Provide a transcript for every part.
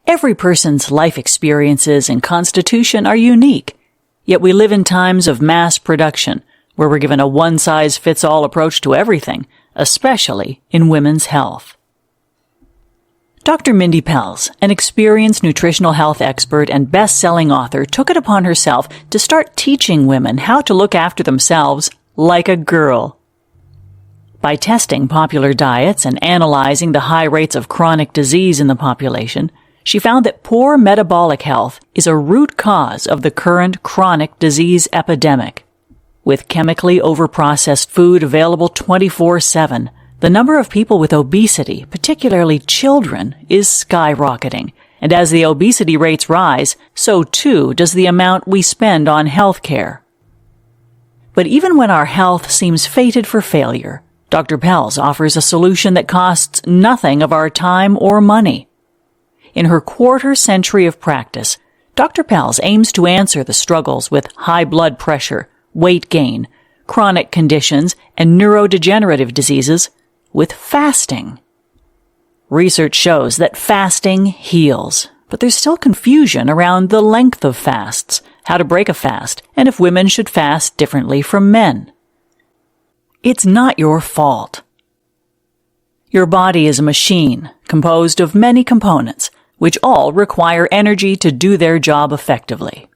Every person's life experiences and constitution are unique, yet we live in times of mass production, where we're given a one-size-fits-all approach to everything, especially in women's health. Dr. Mindy Pelz, an experienced nutritional health expert and best-selling author, took it upon herself to start teaching women how to look after themselves like a girl. By testing popular diets and analyzing the high rates of chronic disease in the population, she found that poor metabolic health is a root cause of the current chronic disease epidemic. With chemically overprocessed food available 24/7, the number of people with obesity, particularly children, is skyrocketing. And as the obesity rates rise, so too does the amount we spend on health care. But even when our health seems fated for failure, Dr. Pelz offers a solution that costs nothing of our time or money. In her quarter-century of practice, Dr. Pelz aims to answer the struggles with high blood pressure, weight gain, chronic conditions, and neurodegenerative diseases with fasting. Research shows that fasting heals, but there's still confusion around the length of fasts, how to break a fast, and if women should fast differently from men. It's not your fault. Your body is a machine composed of many components, which all require energy to do their job effectively.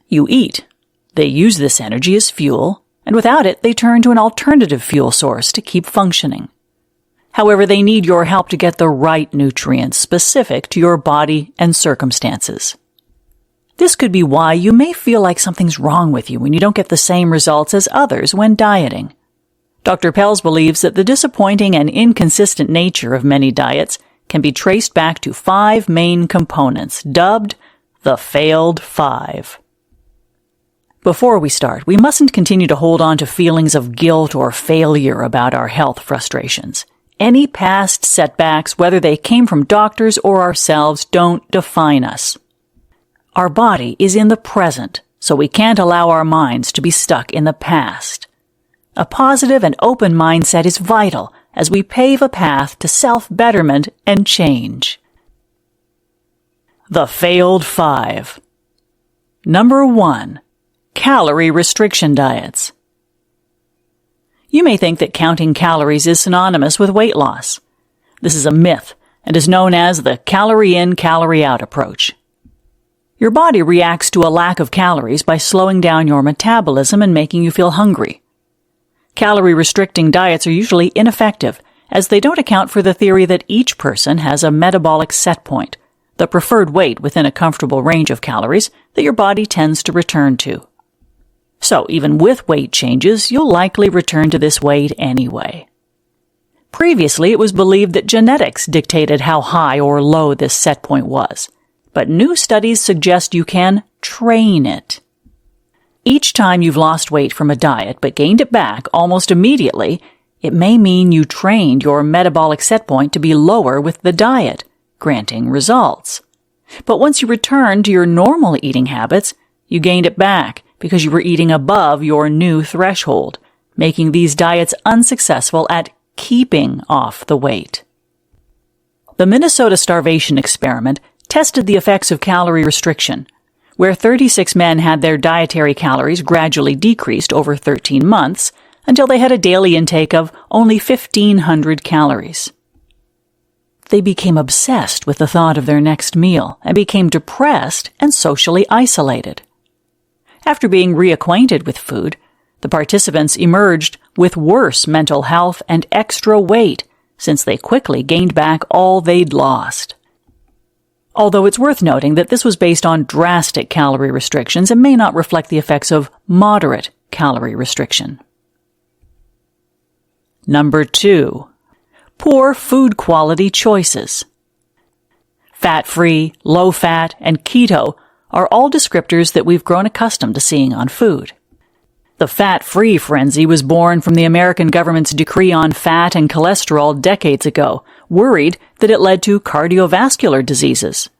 You eat. They use this energy as fuel, and without it, they turn to an alternative fuel source to keep functioning. However, they need your help to get the right nutrients specific to your body and circumstances. This could be why you may feel like something's wrong with you when you don't get the same results as others when dieting. Dr. Pelz believes that the disappointing and inconsistent nature of many diets can be traced back to 5 main components, dubbed the failed 5. Before we start, we mustn't continue to hold on to feelings of guilt or failure about our health frustrations. Any past setbacks, whether they came from doctors or ourselves, don't define us. Our body is in the present, so we can't allow our minds to be stuck in the past. A positive and open mindset is vital as we pave a path to self-betterment and change. The failed 5. Number 1. Calorie restriction diets. You may think that counting calories is synonymous with weight loss. This is a myth and is known as the calorie in, calorie out approach. Your body reacts to a lack of calories by slowing down your metabolism and making you feel hungry. Calorie-restricting diets are usually ineffective, as they don't account for the theory that each person has a metabolic set point, the preferred weight within a comfortable range of calories that your body tends to return to. So, even with weight changes, you'll likely return to this weight anyway. Previously, it was believed that genetics dictated how high or low this set point was, but new studies suggest you can train it. Each time you've lost weight from a diet but gained it back almost immediately, it may mean you trained your metabolic set point to be lower with the diet, granting results. But once you returned to your normal eating habits, you gained it back because you were eating above your new threshold, making these diets unsuccessful at keeping off the weight. The Minnesota starvation experiment tested the effects of calorie restriction, where 36 men had their dietary calories gradually decreased over 13 months until they had a daily intake of only 1,500 calories. They became obsessed with the thought of their next meal and became depressed and socially isolated. After being reacquainted with food, the participants emerged with worse mental health and extra weight since they quickly gained back all they'd lost. Although it's worth noting that this was based on drastic calorie restrictions and may not reflect the effects of moderate calorie restriction. Number 2. Poor food quality choices. Fat-free, low-fat, and keto are all descriptors that we've grown accustomed to seeing on food. The fat-free frenzy was born from the American government's decree on fat and cholesterol decades ago, worried that it led to cardiovascular diseases.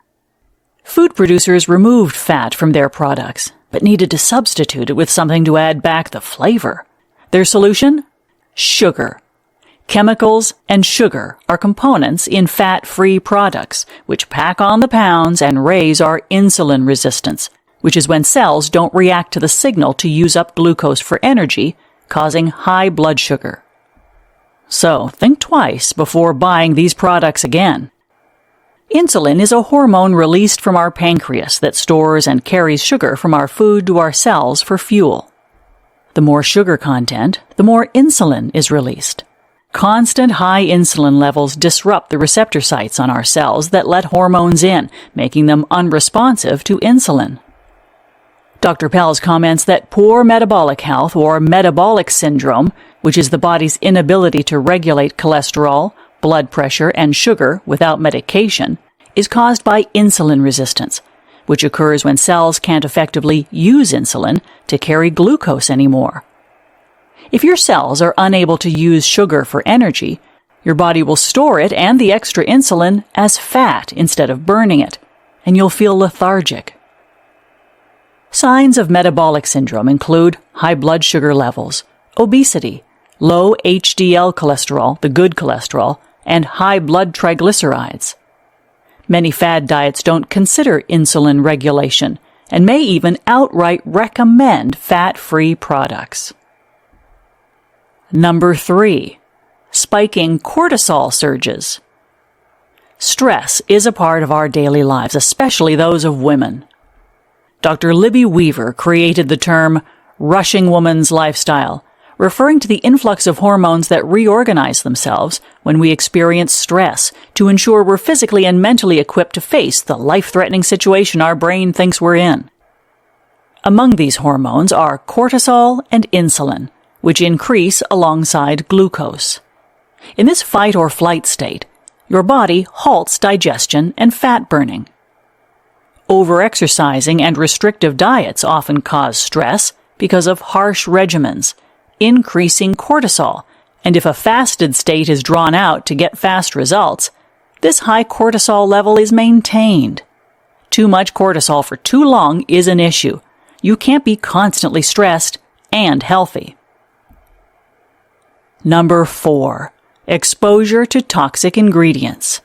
Food producers removed fat from their products, but needed to substitute it with something to add back the flavor. Their solution? Sugar. Chemicals and sugar are components in fat-free products, which pack on the pounds and raise our insulin resistance, which is when cells don't react to the signal to use up glucose for energy, causing high blood sugar. So, think twice before buying these products again. Insulin is a hormone released from our pancreas that stores and carries sugar from our food to our cells for fuel. The more sugar content, the more insulin is released. Constant high insulin levels disrupt the receptor sites on our cells that let hormones in, making them unresponsive to insulin. Dr. Pelz comments that poor metabolic health, or metabolic syndrome, which is the body's inability to regulate cholesterol, blood pressure, and sugar without medication, is caused by insulin resistance, which occurs when cells can't effectively use insulin to carry glucose anymore. If your cells are unable to use sugar for energy, your body will store it and the extra insulin as fat instead of burning it, and you'll feel lethargic. Signs of metabolic syndrome include high blood sugar levels, obesity, low HDL cholesterol, the good cholesterol, and high blood triglycerides. Many fad diets don't consider insulin regulation and may even outright recommend fat-free products. Number 3. Spiking cortisol surges. Stress is a part of our daily lives, especially those of women. Dr. Libby Weaver created the term rushing woman's lifestyle, referring to the influx of hormones that reorganize themselves when we experience stress to ensure we're physically and mentally equipped to face the life-threatening situation our brain thinks we're in. Among these hormones are cortisol and insulin, which increase alongside glucose. In this fight-or-flight state, your body halts digestion and fat burning. Overexercising and restrictive diets often cause stress because of harsh regimens, increasing cortisol, and if a fasted state is drawn out to get fast results, this high cortisol level is maintained. Too much cortisol for too long is an issue. You can't be constantly stressed and healthy. Number 4. Exposure to toxic ingredients.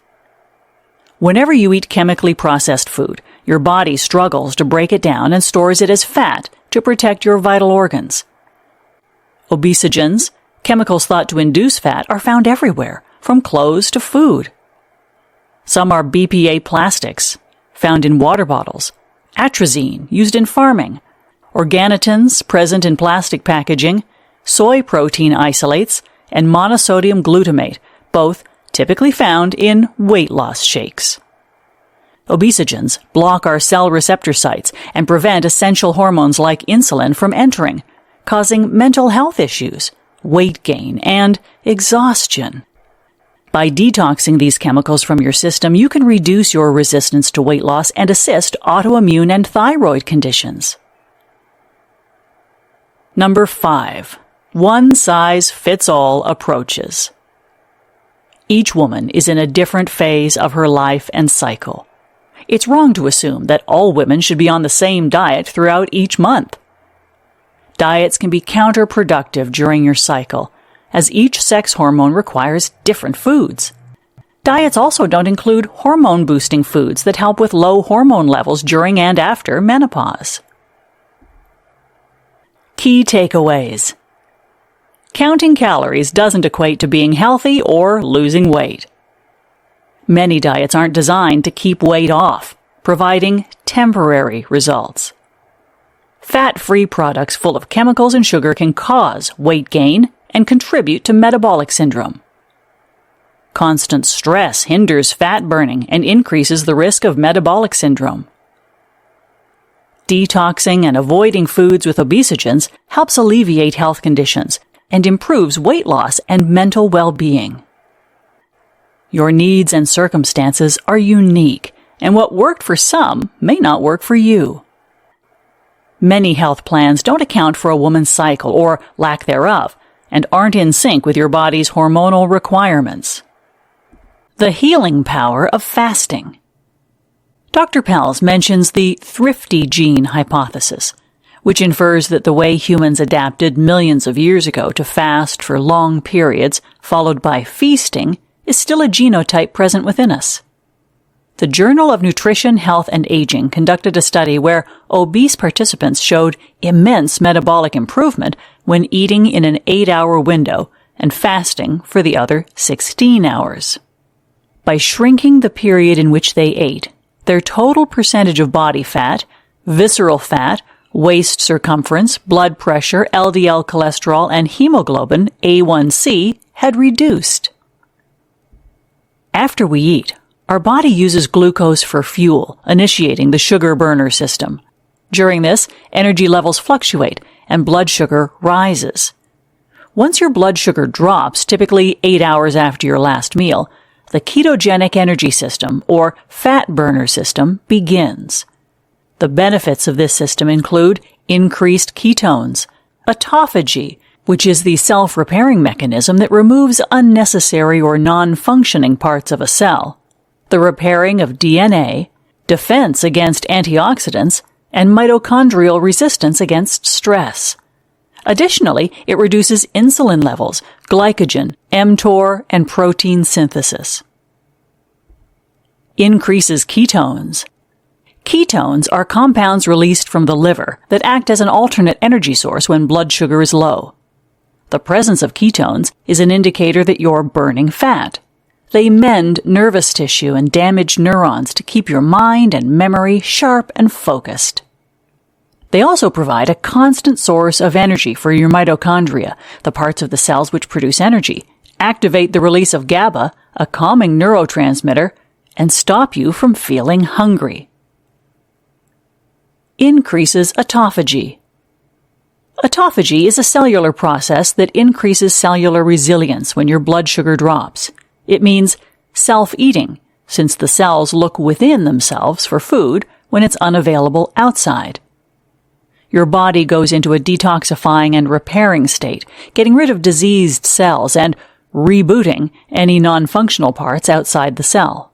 Whenever you eat chemically processed food, your body struggles to break it down and stores it as fat to protect your vital organs. Obesogens, chemicals thought to induce fat, are found everywhere, from clothes to food. Some are BPA plastics, found in water bottles, atrazine, used in farming, organotins, present in plastic packaging, soy protein isolates, and monosodium glutamate, both typically found in weight loss shakes. Obesogens block our cell receptor sites and prevent essential hormones like insulin from entering, causing mental health issues, weight gain, and exhaustion. By detoxing these chemicals from your system, you can reduce your resistance to weight loss and assist autoimmune and thyroid conditions. Number 5. One-size-fits-all approaches. Each woman is in a different phase of her life and cycle. It's wrong to assume that all women should be on the same diet throughout each month. Diets can be counterproductive during your cycle, as each sex hormone requires different foods. Diets also don't include hormone-boosting foods that help with low hormone levels during and after menopause. Key takeaways. Counting calories doesn't equate to being healthy or losing weight. Many diets aren't designed to keep weight off, providing temporary results. Fat-free products full of chemicals and sugar can cause weight gain and contribute to metabolic syndrome. Constant stress hinders fat burning and increases the risk of metabolic syndrome. Detoxing and avoiding foods with obesogens helps alleviate health conditions and improves weight loss and mental well-being. Your needs and circumstances are unique, and what worked for some may not work for you. Many health plans don't account for a woman's cycle or lack thereof, and aren't in sync with your body's hormonal requirements. The healing power of fasting. Dr. Pelz mentions the thrifty gene hypothesis, which infers that the way humans adapted millions of years ago to fast for long periods, followed by feasting, is still a genotype present within us. The Journal of Nutrition, Health, and Aging conducted a study where obese participants showed immense metabolic improvement when eating in an 8-hour window and fasting for the other 16 hours. By shrinking the period in which they ate, their total percentage of body fat, visceral fat, waist circumference, blood pressure, LDL cholesterol, and hemoglobin, A1C, had reduced. After we eat, our body uses glucose for fuel, initiating the sugar burner system. During this, energy levels fluctuate and blood sugar rises. Once your blood sugar drops, typically 8 hours after your last meal, the ketogenic energy system, or fat burner system, begins. The benefits of this system include increased ketones, autophagy, which is the self-repairing mechanism that removes unnecessary or non-functioning parts of a cell, the repairing of DNA, defense against antioxidants, and mitochondrial resistance against stress. Additionally, it reduces insulin levels, glycogen, mTOR, and protein synthesis. Increases ketones. Ketones are compounds released from the liver that act as an alternate energy source when blood sugar is low. The presence of ketones is an indicator that you're burning fat. They mend nervous tissue and damaged neurons to keep your mind and memory sharp and focused. They also provide a constant source of energy for your mitochondria, the parts of the cells which produce energy, activate the release of GABA, a calming neurotransmitter, and stop you from feeling hungry. Increases autophagy. Autophagy is a cellular process that increases cellular resilience when your blood sugar drops. It means self-eating, since the cells look within themselves for food when it's unavailable outside. Your body goes into a detoxifying and repairing state, getting rid of diseased cells and rebooting any non-functional parts outside the cell.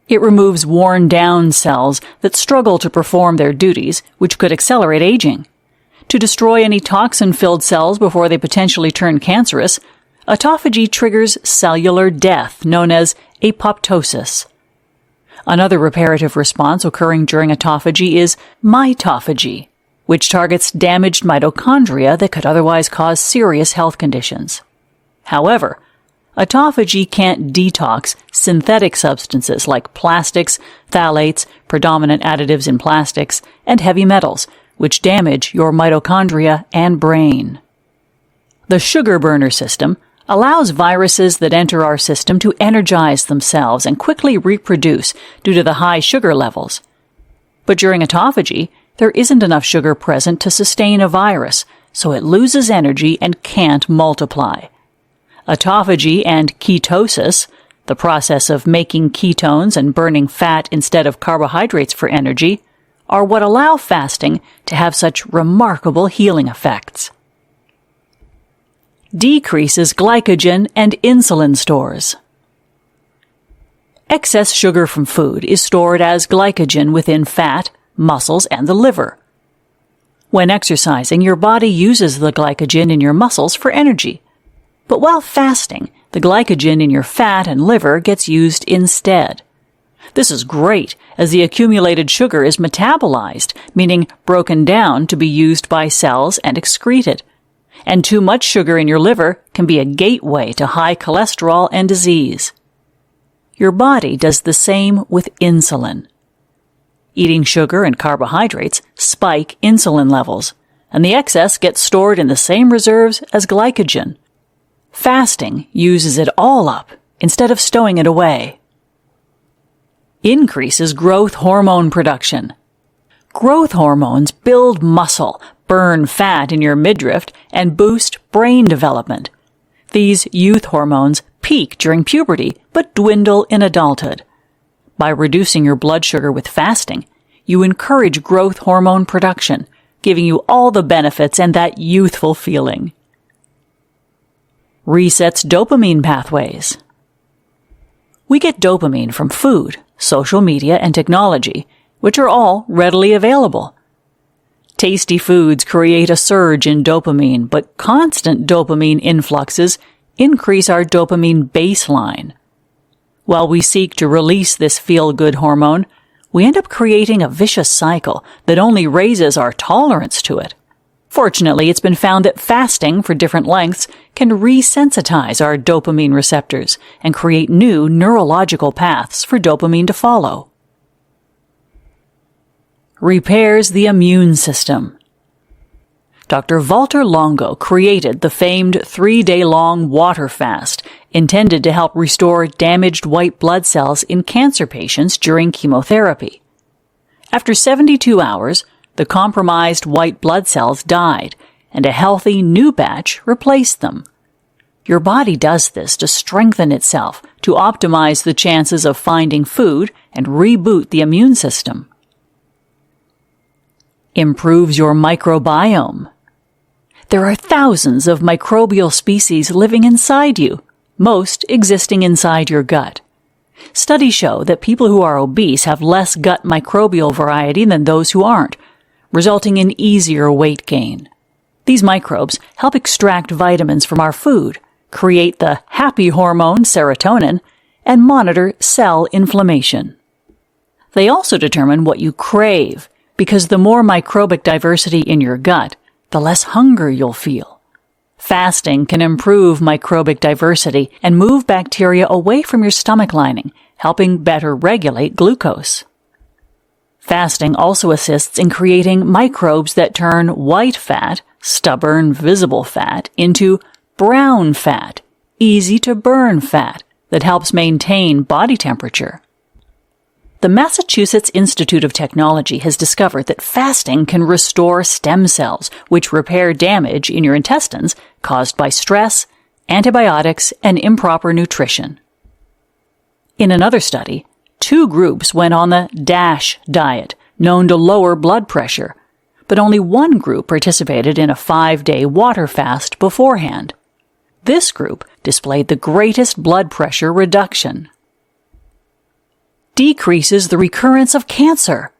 It removes worn-down cells that struggle to perform their duties, which could accelerate aging. To destroy any toxin-filled cells before they potentially turn cancerous, autophagy triggers cellular death, known as apoptosis. Another reparative response occurring during autophagy is mitophagy, which targets damaged mitochondria that could otherwise cause serious health conditions. However, autophagy can't detox synthetic substances like plastics, phthalates, predominant additives in plastics, and heavy metals, which damage your mitochondria and brain. The sugar burner system allows viruses that enter our system to energize themselves and quickly reproduce due to the high sugar levels. But during autophagy, there isn't enough sugar present to sustain a virus, so it loses energy and can't multiply. Autophagy and ketosis, the process of making ketones and burning fat instead of carbohydrates for energy, are what allow fasting to have such remarkable healing effects. Decreases glycogen and insulin stores. Excess sugar from food is stored as glycogen within fat, muscles, and the liver. When exercising, your body uses the glycogen in your muscles for energy. But while fasting, the glycogen in your fat and liver gets used instead. This is great, as the accumulated sugar is metabolized, meaning broken down to be used by cells and excreted. And too much sugar in your liver can be a gateway to high cholesterol and disease. Your body does the same with insulin. Eating sugar and carbohydrates spike insulin levels, and the excess gets stored in the same reserves as glycogen. Fasting uses it all up instead of stowing it away. Increases growth hormone production. Growth hormones build muscle, burn fat in your midriff, and boost brain development. These youth hormones peak during puberty but dwindle in adulthood. By reducing your blood sugar with fasting, you encourage growth hormone production, giving you all the benefits and that youthful feeling. Resets dopamine pathways. We get dopamine from food, social media, and technology, which are all readily available. Tasty foods create a surge in dopamine, but constant dopamine influxes increase our dopamine baseline. While we seek to release this feel-good hormone, we end up creating a vicious cycle that only raises our tolerance to it. Fortunately, it's been found that fasting for different lengths can resensitize our dopamine receptors and create new neurological paths for dopamine to follow. Repairs the immune system. Dr. Walter Longo created the famed 3-day-long water fast intended to help restore damaged white blood cells in cancer patients during chemotherapy. After 72 hours, the compromised white blood cells died, and a healthy new batch replaced them. Your body does this to strengthen itself, to optimize the chances of finding food and reboot the immune system. Improves your microbiome. There are thousands of microbial species living inside you, most existing inside your gut. Studies show that people who are obese have less gut microbial variety than those who aren't, resulting in easier weight gain. These microbes help extract vitamins from our food, create the happy hormone serotonin, and monitor cell inflammation. They also determine what you crave, because the more microbic diversity in your gut, the less hunger you'll feel. Fasting can improve microbic diversity and move bacteria away from your stomach lining, helping better regulate glucose. Fasting also assists in creating microbes that turn white fat, stubborn, visible fat, into brown fat, easy-to-burn fat that helps maintain body temperature. The Massachusetts Institute of Technology has discovered that fasting can restore stem cells, which repair damage in your intestines caused by stress, antibiotics, and improper nutrition. In another study, 2 groups went on the DASH diet, known to lower blood pressure, but only one group participated in a 5-day water fast beforehand. This group displayed the greatest blood pressure reduction. Decreases the recurrence of cancer.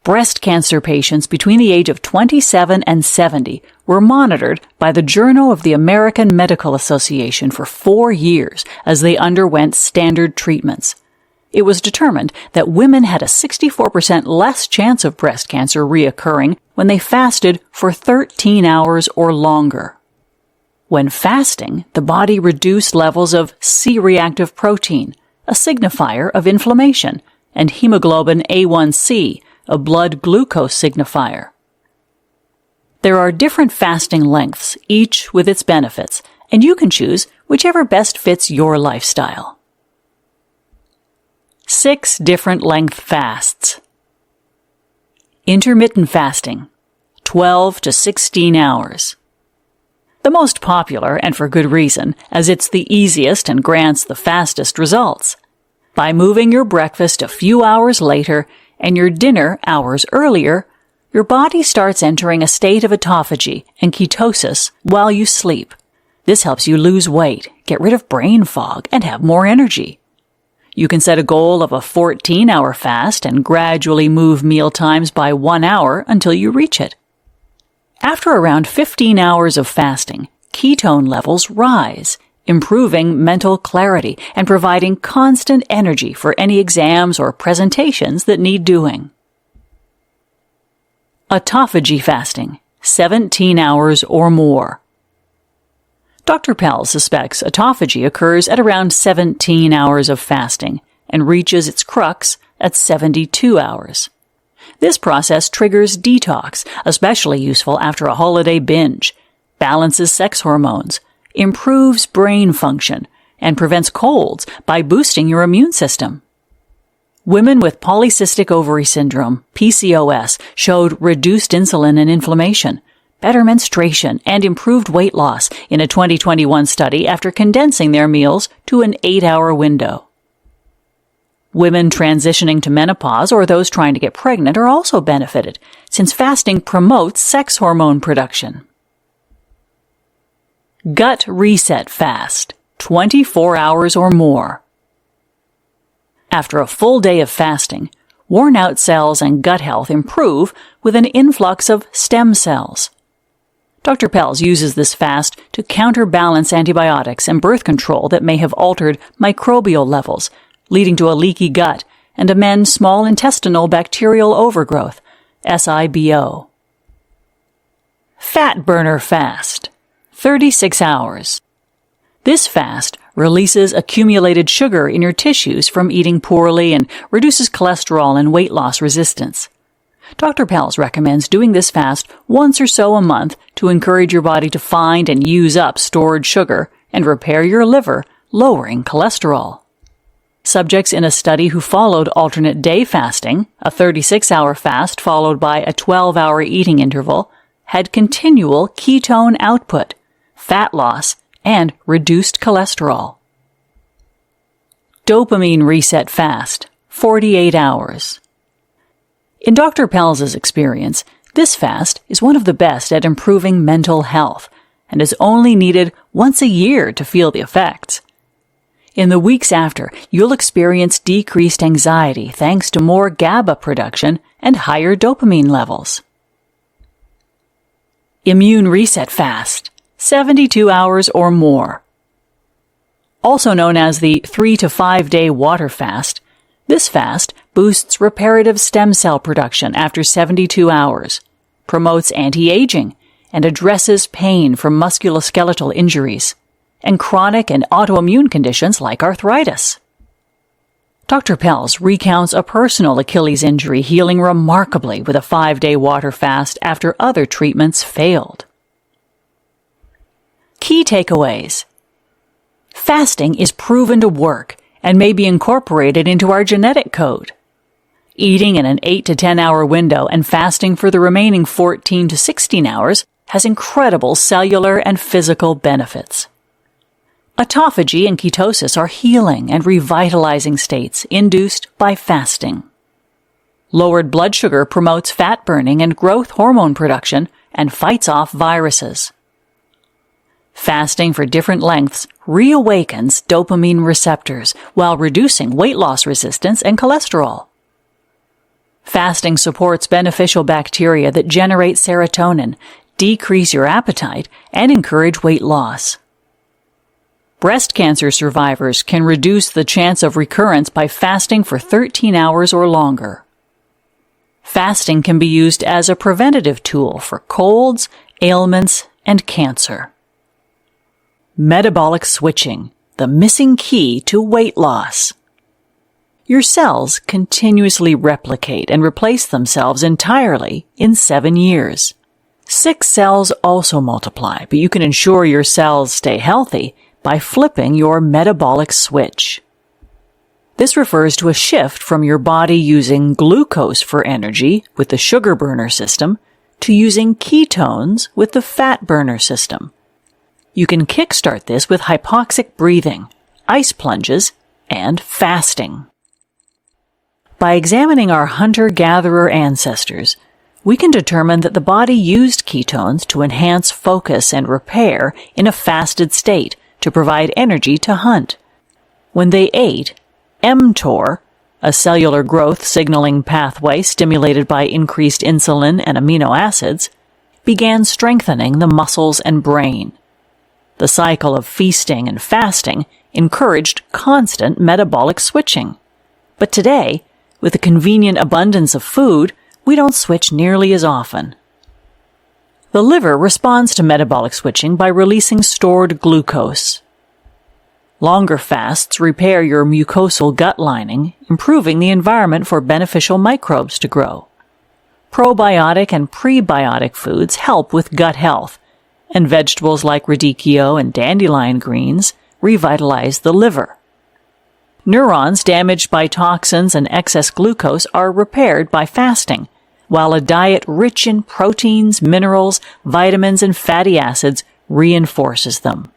Breast cancer patients between the age of 27 and 70 were monitored by the Journal of the American Medical Association for 4 years as they underwent standard treatments. It was determined that women had a 64% less chance of breast cancer reoccurring when they fasted for 13 hours or longer. When fasting, the body reduced levels of C-reactive protein, a signifier of inflammation, and hemoglobin A1C, a blood glucose signifier. There are different fasting lengths, each with its benefits, and you can choose whichever best fits your lifestyle. 6 different length fasts. Intermittent fasting, 12 to 16 hours. The most popular, and for good reason, as it's the easiest and grants the fastest results. By moving your breakfast a few hours later and your dinner hours earlier, your body starts entering a state of autophagy and ketosis while you sleep. This helps you lose weight, get rid of brain fog, and have more energy. You can set a goal of a 14-hour fast and gradually move meal times by 1 hour until you reach it. After around 15 hours of fasting, ketone levels rise, improving mental clarity and providing constant energy for any exams or presentations that need doing. Autophagy fasting, 17 hours or more. Dr. Pelz suspects autophagy occurs at around 17 hours of fasting and reaches its crux at 72 hours. This process triggers detox, especially useful after a holiday binge, balances sex hormones, improves brain function, and prevents colds by boosting your immune system. Women with polycystic ovary syndrome, PCOS, showed reduced insulin and inflammation, better menstruation, and improved weight loss in a 2021 study after condensing their meals to an 8-hour window. Women transitioning to menopause or those trying to get pregnant are also benefited, since fasting promotes sex hormone production. Gut reset fast, 24 hours or more. After a full day of fasting, worn-out cells and gut health improve with an influx of stem cells. Dr. Pelz uses this fast to counterbalance antibiotics and birth control that may have altered microbial levels, leading to a leaky gut, and amend small intestinal bacterial overgrowth, SIBO. Fat burner fast, 36 hours. This fast releases accumulated sugar in your tissues from eating poorly and reduces cholesterol and weight loss resistance. Dr. Pelz recommends doing this fast once or so a month to encourage your body to find and use up stored sugar and repair your liver, lowering cholesterol. Subjects in a study who followed alternate day fasting, a 36-hour fast followed by a 12-hour eating interval, had continual ketone output, fat loss, and reduced cholesterol. Dopamine reset fast, 48 hours. In Dr. Pelz's experience, this fast is one of the best at improving mental health and is only needed once a year to feel the effects. In the weeks after, you'll experience decreased anxiety thanks to more GABA production and higher dopamine levels. Immune reset fast, 72 hours or more. Also known as the 3 to 5 day water fast, this fast boosts reparative stem cell production after 72 hours, promotes anti-aging, and addresses pain from musculoskeletal injuries, and chronic and autoimmune conditions like arthritis. Dr. Pelz recounts a personal Achilles injury healing remarkably with a 5-day water fast after other treatments failed. Key takeaways. Fasting is proven to work and may be incorporated into our genetic code. Eating in an 8 to 10 hour window and fasting for the remaining 14 to 16 hours has incredible cellular and physical benefits. Autophagy and ketosis are healing and revitalizing states induced by fasting. Lowered blood sugar promotes fat burning and growth hormone production and fights off viruses. Fasting for different lengths reawakens dopamine receptors while reducing weight loss resistance and cholesterol. Fasting supports beneficial bacteria that generate serotonin, decrease your appetite, and encourage weight loss. Breast cancer survivors can reduce the chance of recurrence by fasting for 13 hours or longer. Fasting can be used as a preventative tool for colds, ailments, and cancer. Metabolic switching, the missing key to weight loss. Your cells continuously replicate and replace themselves entirely in 7 years. 6 cells also multiply, but you can ensure your cells stay healthy by flipping your metabolic switch. This refers to a shift from your body using glucose for energy with the sugar burner system to using ketones with the fat burner system. You can kickstart this with hypoxic breathing, ice plunges, and fasting. By examining our hunter-gatherer ancestors, we can determine that the body used ketones to enhance focus and repair in a fasted state to provide energy to hunt. When they ate, mTOR, a cellular growth signaling pathway stimulated by increased insulin and amino acids, began strengthening the muscles and brain. The cycle of feasting and fasting encouraged constant metabolic switching. But today, with the convenient abundance of food, we don't switch nearly as often. The liver responds to metabolic switching by releasing stored glucose. Longer fasts repair your mucosal gut lining, improving the environment for beneficial microbes to grow. Probiotic and prebiotic foods help with gut health, and vegetables like radicchio and dandelion greens revitalize the liver. Neurons damaged by toxins and excess glucose are repaired by fasting, while a diet rich in proteins, minerals, vitamins, and fatty acids reinforces them.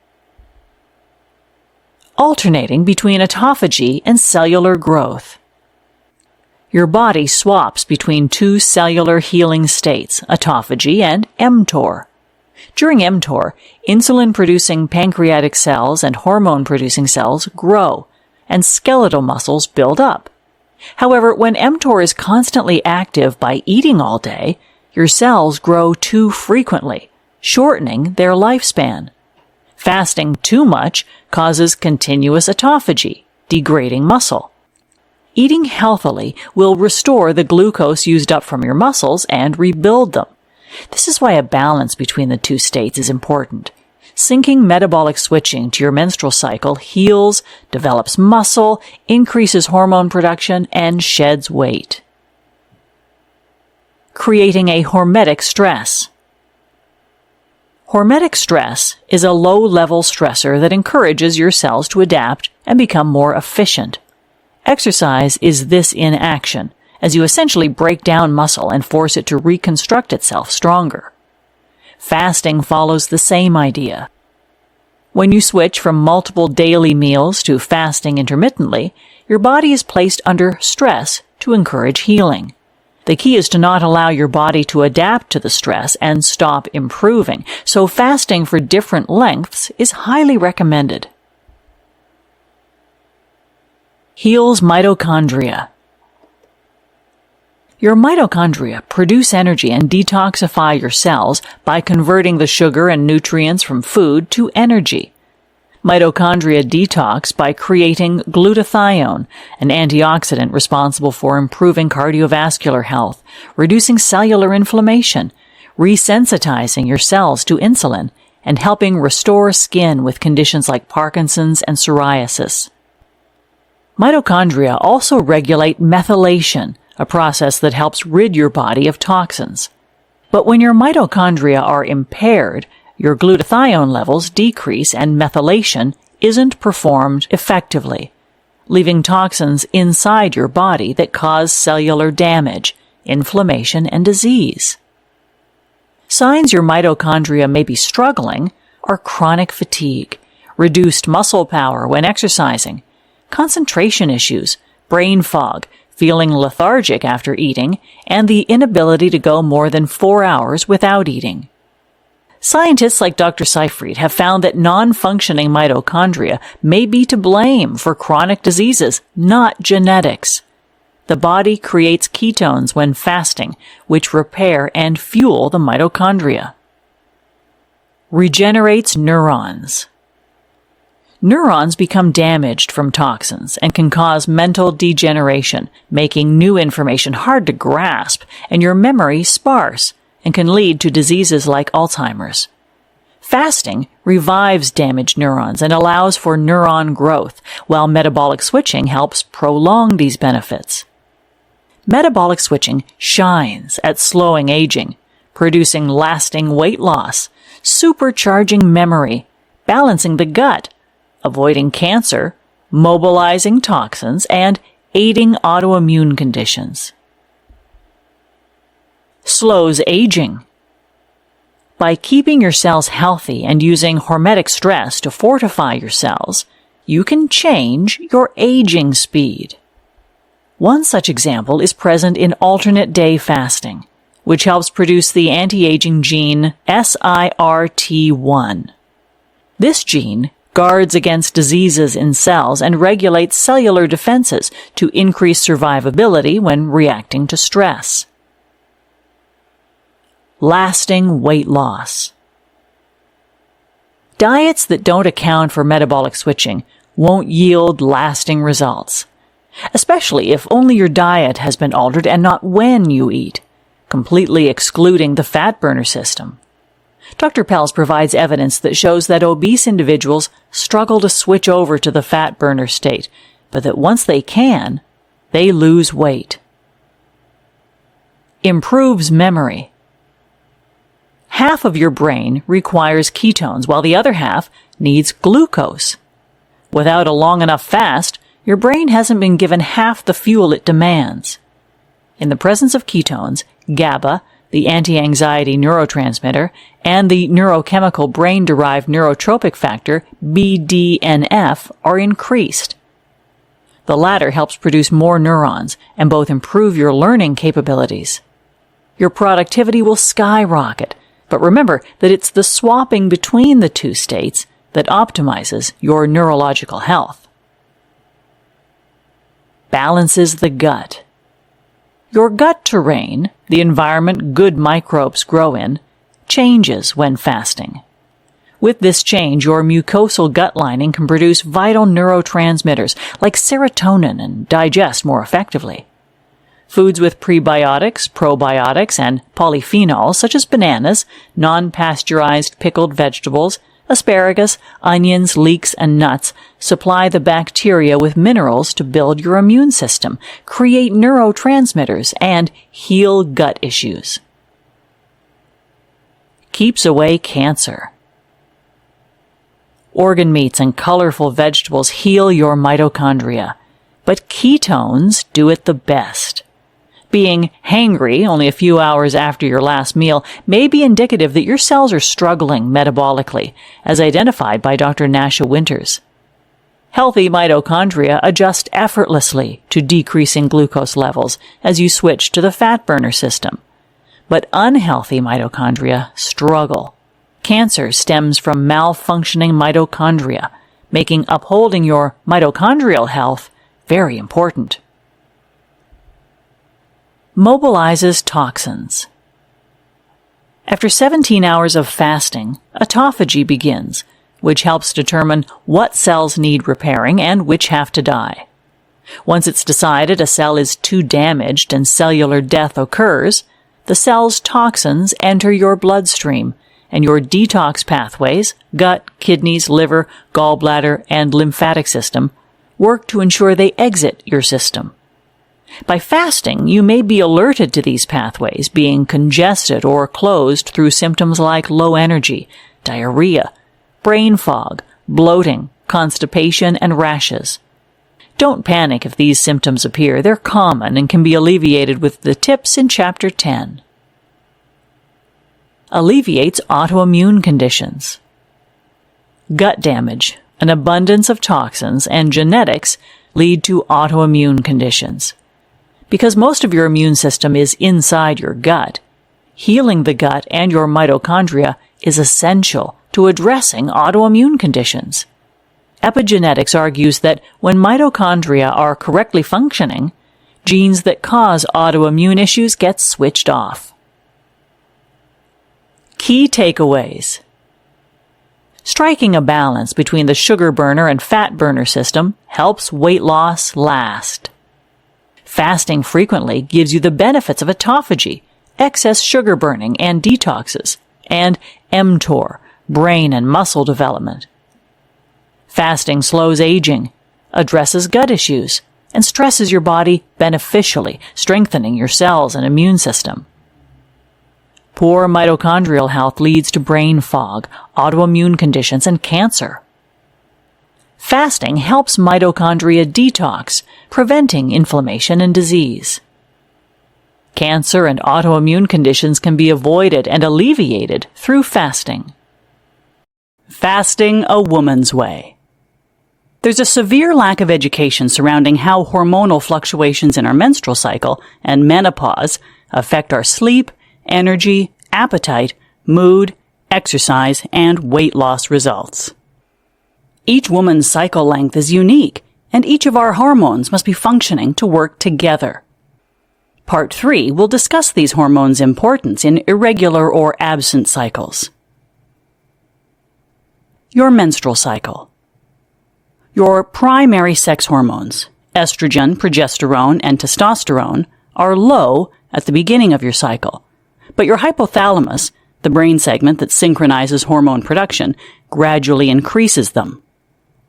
Alternating between autophagy and cellular growth. Your body swaps between 2 cellular healing states, autophagy and mTOR. During mTOR, insulin-producing pancreatic cells and hormone-producing cells grow, and skeletal muscles build up. However, when mTOR is constantly active by eating all day, your cells grow too frequently, shortening their lifespan. Fasting too much causes continuous autophagy, degrading muscle. Eating healthily will restore the glucose used up from your muscles and rebuild them. This is why a balance between the two states is important. Syncing metabolic switching to your menstrual cycle heals, develops muscle, increases hormone production, and sheds weight. Creating a hormetic stress. Hormetic stress is a low-level stressor that encourages your cells to adapt and become more efficient. Exercise is this in action, as you essentially break down muscle and force it to reconstruct itself stronger. Fasting follows the same idea. When you switch from multiple daily meals to fasting intermittently, your body is placed under stress to encourage healing. The key is to not allow your body to adapt to the stress and stop improving, so fasting for different lengths is highly recommended. Heals mitochondria. Your mitochondria produce energy and detoxify your cells by converting the sugar and nutrients from food to energy. Mitochondria detox by creating glutathione, an antioxidant responsible for improving cardiovascular health, reducing cellular inflammation, resensitizing your cells to insulin, and helping restore skin with conditions like Parkinson's and psoriasis. Mitochondria also regulate methylation, a process that helps rid your body of toxins. But when your mitochondria are impaired, your glutathione levels decrease and methylation isn't performed effectively, leaving toxins inside your body that cause cellular damage, inflammation, and disease. Signs your mitochondria may be struggling are chronic fatigue, reduced muscle power when exercising, concentration issues, brain fog, feeling lethargic after eating, and the inability to go more than 4 hours without eating. Scientists like Dr. Seyfried have found that non-functioning mitochondria may be to blame for chronic diseases, not genetics. The body creates ketones when fasting, which repair and fuel the mitochondria. Regenerates neurons. Neurons become damaged from toxins and can cause mental degeneration, making new information hard to grasp and your memory sparse, and can lead to diseases like Alzheimer's. Fasting revives damaged neurons and allows for neuron growth, while metabolic switching helps prolong these benefits. Metabolic switching shines at slowing aging, producing lasting weight loss, supercharging memory, balancing the gut, avoiding cancer, mobilizing toxins, and aiding autoimmune conditions. Slows aging. By keeping your cells healthy and using hormetic stress to fortify your cells, you can change your aging speed. One such example is present in alternate day fasting, which helps produce the anti-aging gene SIRT1. This gene guards against diseases in cells and regulates cellular defenses to increase survivability when reacting to stress. Lasting weight loss. Diets that don't account for metabolic switching won't yield lasting results, especially if only your diet has been altered and not when you eat, completely excluding the fat burner system. Dr. Pelz provides evidence that shows that obese individuals struggle to switch over to the fat burner state, but that once they can, they lose weight. Improves memory. Half of your brain requires ketones, while the other half needs glucose. Without a long enough fast, your brain hasn't been given half the fuel it demands. In the presence of ketones, GABA, the anti-anxiety neurotransmitter, and the neurochemical brain-derived neurotropic factor, BDNF, are increased. The latter helps produce more neurons and both improve your learning capabilities. Your productivity will skyrocket, but remember that it's the swapping between the two states that optimizes your neurological health. balances the gut. Your gut terrain, the environment good microbes grow in, changes when fasting. With this change, your mucosal gut lining can produce vital neurotransmitters like serotonin and digest more effectively. Foods with prebiotics, probiotics, and polyphenols, such as bananas, non-pasteurized pickled vegetables, asparagus, onions, leeks, and nuts, supply the bacteria with minerals to build your immune system, create neurotransmitters, and heal gut issues. Keeps away cancer. Organ meats and colorful vegetables heal your mitochondria, but ketones do it the best. Being hangry only a few hours after your last meal may be indicative that your cells are struggling metabolically, as identified by Dr. Nasha Winters. Healthy mitochondria adjust effortlessly to decreasing glucose levels as you switch to the fat burner system. But unhealthy mitochondria struggle. Cancer stems from malfunctioning mitochondria, making upholding your mitochondrial health very important. Mobilizes toxins. After 17 hours of fasting, autophagy begins, which helps determine what cells need repairing and which have to die. Once it's decided a cell is too damaged and cellular death occurs, the cell's toxins enter your bloodstream, and your detox pathways, gut, kidneys, liver, gallbladder, and lymphatic system, work to ensure they exit your system. By fasting, you may be alerted to these pathways being congested or closed through symptoms like low energy, diarrhea, brain fog, bloating, constipation, and rashes. Don't panic if these symptoms appear. They're common and can be alleviated with the tips in Chapter 10. Alleviates autoimmune conditions. Gut damage, an abundance of toxins, and genetics lead to autoimmune conditions. Because most of your immune system is inside your gut, healing the gut and your mitochondria is essential to addressing autoimmune conditions. Epigenetics argues that when mitochondria are correctly functioning, genes that cause autoimmune issues get switched off. Key takeaways. Striking a balance between the sugar burner and fat burner system helps weight loss last. Fasting frequently gives you the benefits of autophagy, excess sugar burning and detoxes, and mTOR, brain and muscle development. Fasting slows aging, addresses gut issues, and stresses your body beneficially, strengthening your cells and immune system. Poor mitochondrial health leads to brain fog, autoimmune conditions, and cancer. Fasting helps mitochondria detox, preventing inflammation and disease. Cancer and autoimmune conditions can be avoided and alleviated through fasting. Fasting a woman's way. There's a severe lack of education surrounding how hormonal fluctuations in our menstrual cycle and menopause affect our sleep, energy, appetite, mood, exercise, and weight loss results. Each woman's cycle length is unique, and each of our hormones must be functioning to work together. Part 3 will discuss these hormones' importance in irregular or absent cycles. Your menstrual cycle. Your primary sex hormones, estrogen, progesterone, and testosterone, are low at the beginning of your cycle, but your hypothalamus, the brain segment that synchronizes hormone production, gradually increases them.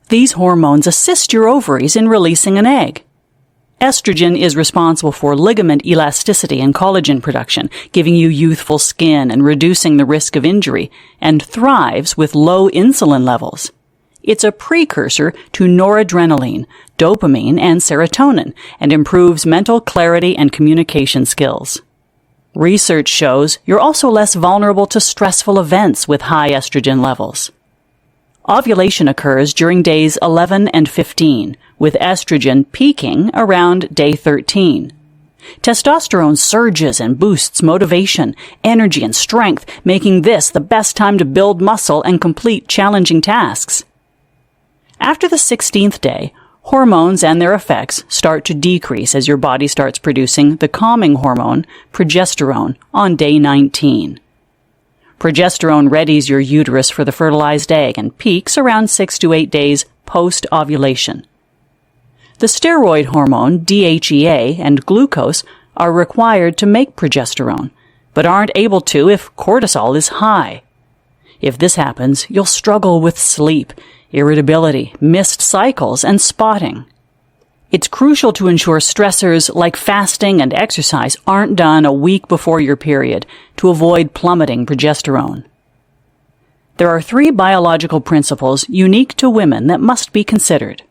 These hormones assist your ovaries in releasing an egg. Estrogen is responsible for ligament elasticity and collagen production, giving you youthful skin and reducing the risk of injury, and thrives with low insulin levels. It's a precursor to noradrenaline, dopamine, and serotonin, and improves mental clarity and communication skills. Research shows you're also less vulnerable to stressful events with high estrogen levels. Ovulation occurs during days 11 and 15, with estrogen peaking around day 13. Testosterone surges and boosts motivation, energy, and strength, making this the best time to build muscle and complete challenging tasks. After the 16th day, Hormones and their effects start to decrease as your body starts producing the calming hormone, progesterone, on day 19. Progesterone readies your uterus for the fertilized egg and peaks around 6 to 8 days post-ovulation. The steroid hormone, DHEA, and glucose are required to make progesterone, but aren't able to if cortisol is high. If this happens, you'll struggle with sleep, irritability, missed cycles, and spotting. It's crucial to ensure stressors like fasting and exercise aren't done a week before your period to avoid plummeting progesterone. There are 3 biological principles unique to women that must be considered.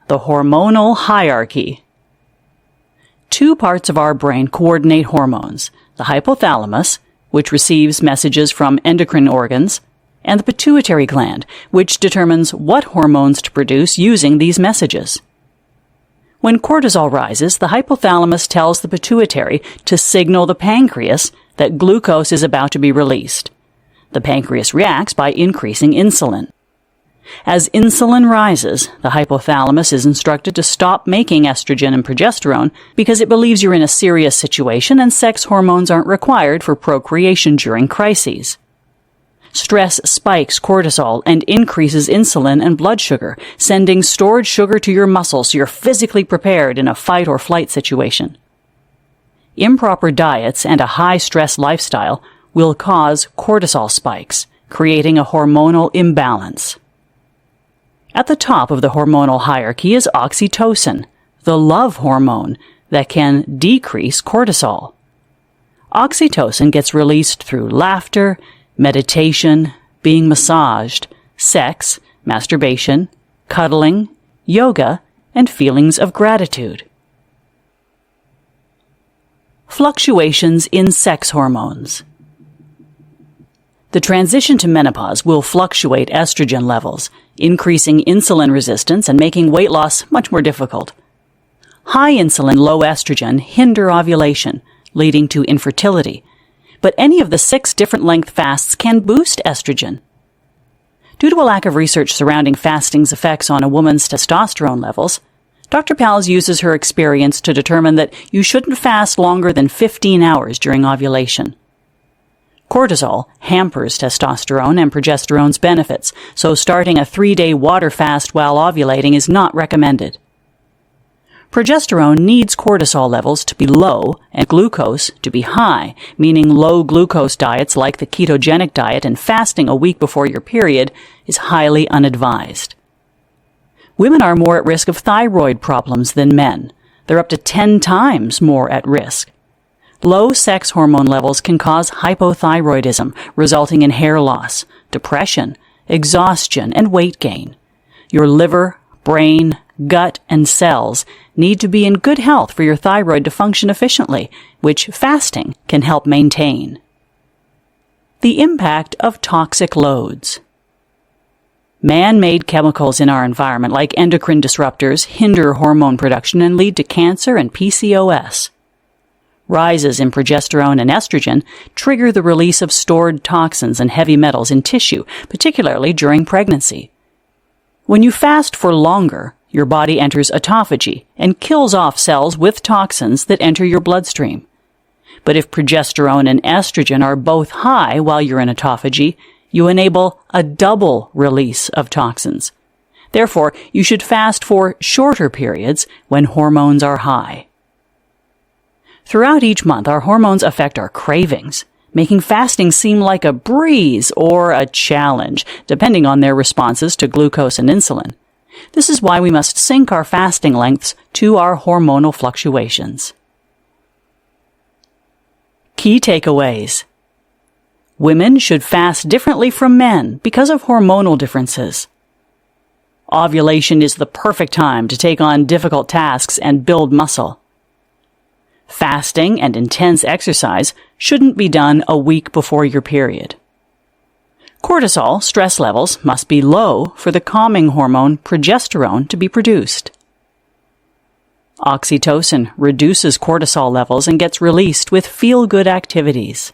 The hormonal hierarchy. 2 parts of our brain coordinate hormones: the hypothalamus, which receives messages from endocrine organs, and the pituitary gland, which determines what hormones to produce using these messages. When cortisol rises, the hypothalamus tells the pituitary to signal the pancreas that glucose is about to be released. The pancreas reacts by increasing insulin. As insulin rises, the hypothalamus is instructed to stop making estrogen and progesterone because it believes you're in a serious situation and sex hormones aren't required for procreation during crises. Stress spikes cortisol and increases insulin and blood sugar, sending stored sugar to your muscles so you're physically prepared in a fight or flight situation. Improper diets and a high-stress lifestyle will cause cortisol spikes, creating a hormonal imbalance. At the top of the hormonal hierarchy is oxytocin, the love hormone that can decrease cortisol. Oxytocin gets released through laughter, meditation, being massaged, sex, masturbation, cuddling, yoga, and feelings of gratitude. Fluctuations in sex hormones. The transition to menopause will fluctuate estrogen levels, increasing insulin resistance and making weight loss much more difficult. High insulin, low estrogen hinder ovulation, leading to infertility, but any of the 6 different length fasts can boost estrogen. Due to a lack of research surrounding fasting's effects on a woman's testosterone levels, Dr. Pelz uses her experience to determine that you shouldn't fast longer than 15 hours during ovulation. Cortisol hampers testosterone and progesterone's benefits, so starting a 3-day water fast while ovulating is not recommended. Progesterone needs cortisol levels to be low and glucose to be high, meaning low glucose diets like the ketogenic diet and fasting a week before your period is highly unadvised. Women are more at risk of thyroid problems than men. They're up to 10 times more at risk. Low sex hormone levels can cause hypothyroidism, resulting in hair loss, depression, exhaustion, and weight gain. Your liver, brain, gut, and cells need to be in good health for your thyroid to function efficiently, which fasting can help maintain. The impact of toxic loads. Man-made chemicals in our environment, like endocrine disruptors, hinder hormone production and lead to cancer and PCOS. Rises in progesterone and estrogen trigger the release of stored toxins and heavy metals in tissue, particularly during pregnancy. When you fast for longer, your body enters autophagy and kills off cells with toxins that enter your bloodstream. But if progesterone and estrogen are both high while you're in autophagy, you enable a double release of toxins. Therefore, you should fast for shorter periods when hormones are high. Throughout each month, our hormones affect our cravings, making fasting seem like a breeze or a challenge, depending on their responses to glucose and insulin. This is why we must sync our fasting lengths to our hormonal fluctuations. Key takeaways. Women should fast differently from men because of hormonal differences. Ovulation is the perfect time to take on difficult tasks and build muscle. Fasting and intense exercise shouldn't be done a week before your period. Cortisol stress levels must be low for the calming hormone progesterone to be produced. Oxytocin reduces cortisol levels and gets released with feel-good activities.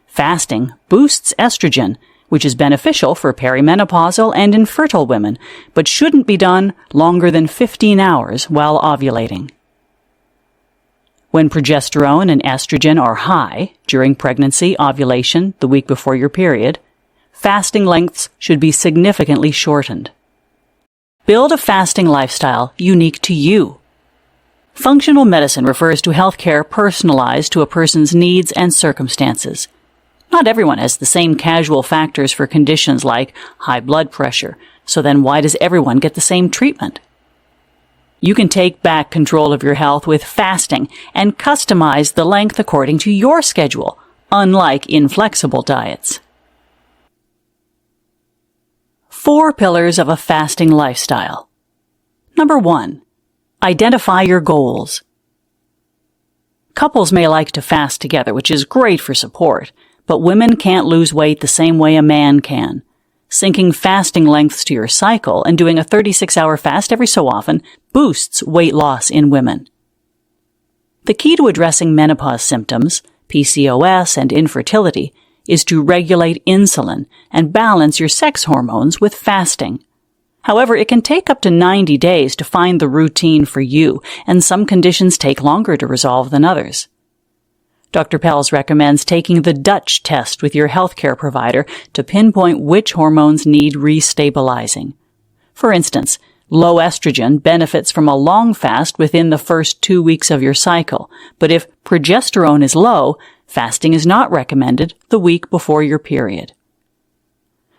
Fasting boosts estrogen, which is beneficial for perimenopausal and infertile women, but shouldn't be done longer than 15 hours while ovulating. When progesterone and estrogen are high during pregnancy, ovulation, the week before your period, fasting lengths should be significantly shortened. Build a fasting lifestyle unique to you. Functional medicine refers to healthcare personalized to a person's needs and circumstances. Not everyone has the same casual factors for conditions like high blood pressure, so then why does everyone get the same treatment? You can take back control of your health with fasting and customize the length according to your schedule, unlike inflexible diets. 4 pillars of a fasting lifestyle. Number 1. Identify your goals. Couples may like to fast together, which is great for support, but women can't lose weight the same way a man can. Syncing fasting lengths to your cycle and doing a 36-hour fast every so often boosts weight loss in women. The key to addressing menopause symptoms, PCOS, and infertility is to regulate insulin and balance your sex hormones with fasting. However, it can take up to 90 days to find the routine for you, and some conditions take longer to resolve than others. Dr. Pelz recommends taking the Dutch test with your healthcare provider to pinpoint which hormones need restabilizing. For instance, low estrogen benefits from a long fast within the first 2 weeks of your cycle, but if progesterone is low, fasting is not recommended the week before your period.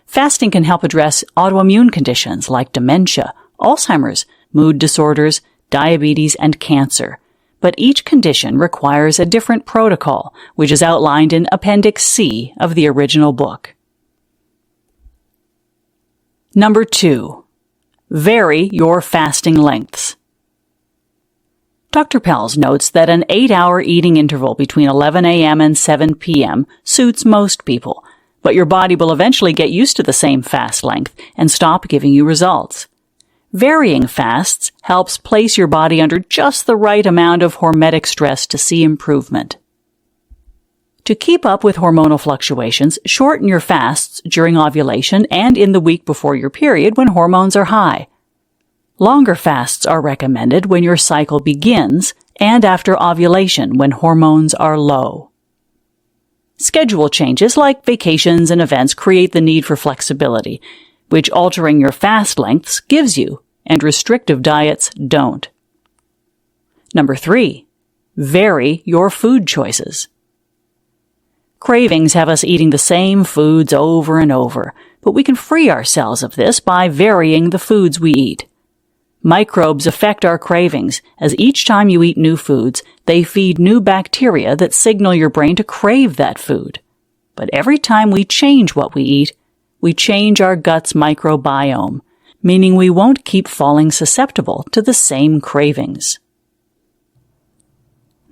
Fasting can help address autoimmune conditions like dementia, Alzheimer's, mood disorders, diabetes, and cancer. But each condition requires a different protocol, which is outlined in Appendix C of the original book. Number 2. Vary your fasting lengths. Dr. Pelz notes that an 8-hour eating interval between 11 a.m. and 7 p.m. suits most people, but your body will eventually get used to the same fast length and stop giving you results. Varying fasts helps place your body under just the right amount of hormetic stress to see improvement. To keep up with hormonal fluctuations, shorten your fasts during ovulation and in the week before your period when hormones are high. Longer fasts are recommended when your cycle begins and after ovulation when hormones are low. Schedule changes like vacations and events create the need for flexibility, which altering your fast lengths gives you, and restrictive diets don't. Number 3. Vary your food choices. Cravings have us eating the same foods over and over, but we can free ourselves of this by varying the foods we eat. Microbes affect our cravings, as each time you eat new foods, they feed new bacteria that signal your brain to crave that food. But every time we change what we eat, we change our gut's microbiome, meaning we won't keep falling susceptible to the same cravings.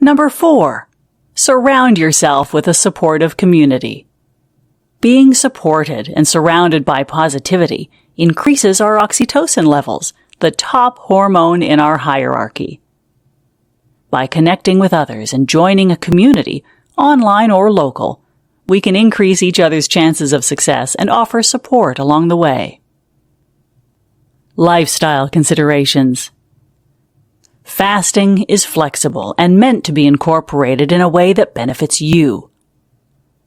Number 4. Surround yourself with a supportive community. Being supported and surrounded by positivity increases our oxytocin levels, the top hormone in our hierarchy. By connecting with others and joining a community, online or local, we can increase each other's chances of success and offer support along the way. Lifestyle considerations. Fasting is flexible and meant to be incorporated in a way that benefits you.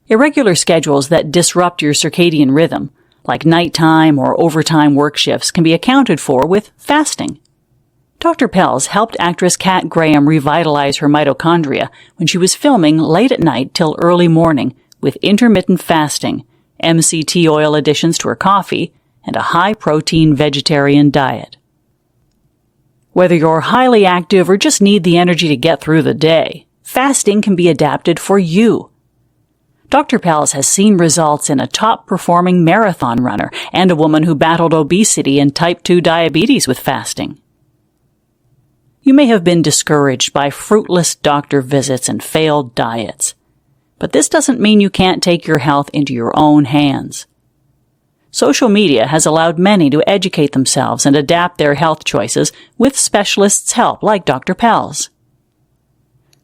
Irregular schedules that disrupt your circadian rhythm, like nighttime or overtime work shifts, can be accounted for with fasting. Dr. Pelz helped actress Kat Graham revitalize her mitochondria when she was filming late at night till early morning with intermittent fasting, MCT oil additions to her coffee, and a high-protein vegetarian diet. Whether you're highly active or just need the energy to get through the day, fasting can be adapted for you. Dr. Pelz has seen results in a top-performing marathon runner and a woman who battled obesity and type 2 diabetes with fasting. You may have been discouraged by fruitless doctor visits and failed diets, but this doesn't mean you can't take your health into your own hands. Social media has allowed many to educate themselves and adapt their health choices with specialists' help like Dr. Pelz.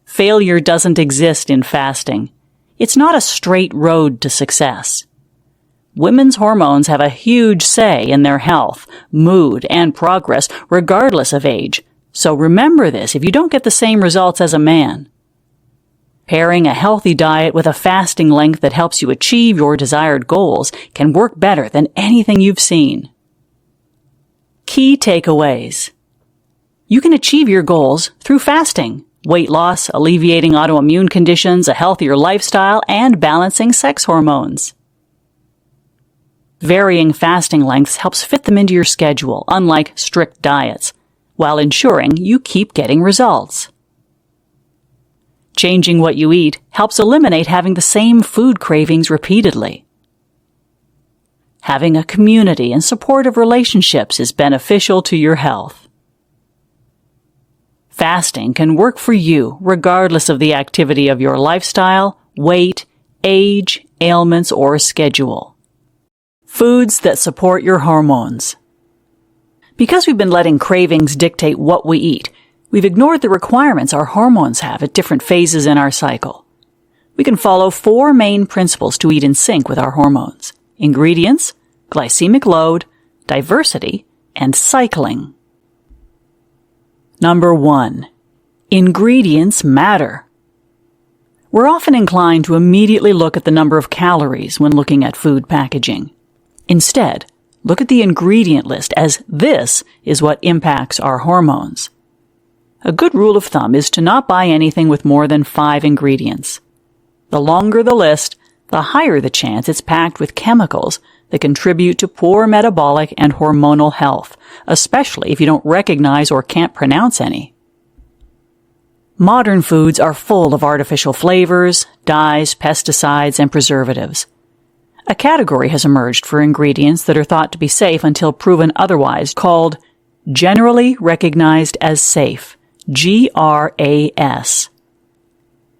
Failure doesn't exist in fasting. It's not a straight road to success. Women's hormones have a huge say in their health, mood, and progress regardless of age. So remember this if you don't get the same results as a man. Pairing a healthy diet with a fasting length that helps you achieve your desired goals can work better than anything you've seen. Key takeaways. You can achieve your goals through fasting, weight loss, alleviating autoimmune conditions, a healthier lifestyle, and balancing sex hormones. Varying fasting lengths helps fit them into your schedule, unlike strict diets, while ensuring you keep getting results. Changing what you eat helps eliminate having the same food cravings repeatedly. Having a community and supportive relationships is beneficial to your health. Fasting can work for you regardless of the activity of your lifestyle, weight, age, ailments, or schedule. Foods that support your hormones. Because we've been letting cravings dictate what we eat, we've ignored the requirements our hormones have at different phases in our cycle. We can follow 4 main principles to eat in sync with our hormones: ingredients, glycemic load, diversity, and cycling. Number 1. Ingredients matter. We're often inclined to immediately look at the number of calories when looking at food packaging. Instead, look at the ingredient list, as this is what impacts our hormones. A good rule of thumb is to not buy anything with more than 5 ingredients. The longer the list, the higher the chance it's packed with chemicals that contribute to poor metabolic and hormonal health, especially if you don't recognize or can't pronounce any. Modern foods are full of artificial flavors, dyes, pesticides, and preservatives. A category has emerged for ingredients that are thought to be safe until proven otherwise, called Generally Recognized as Safe, GRAS.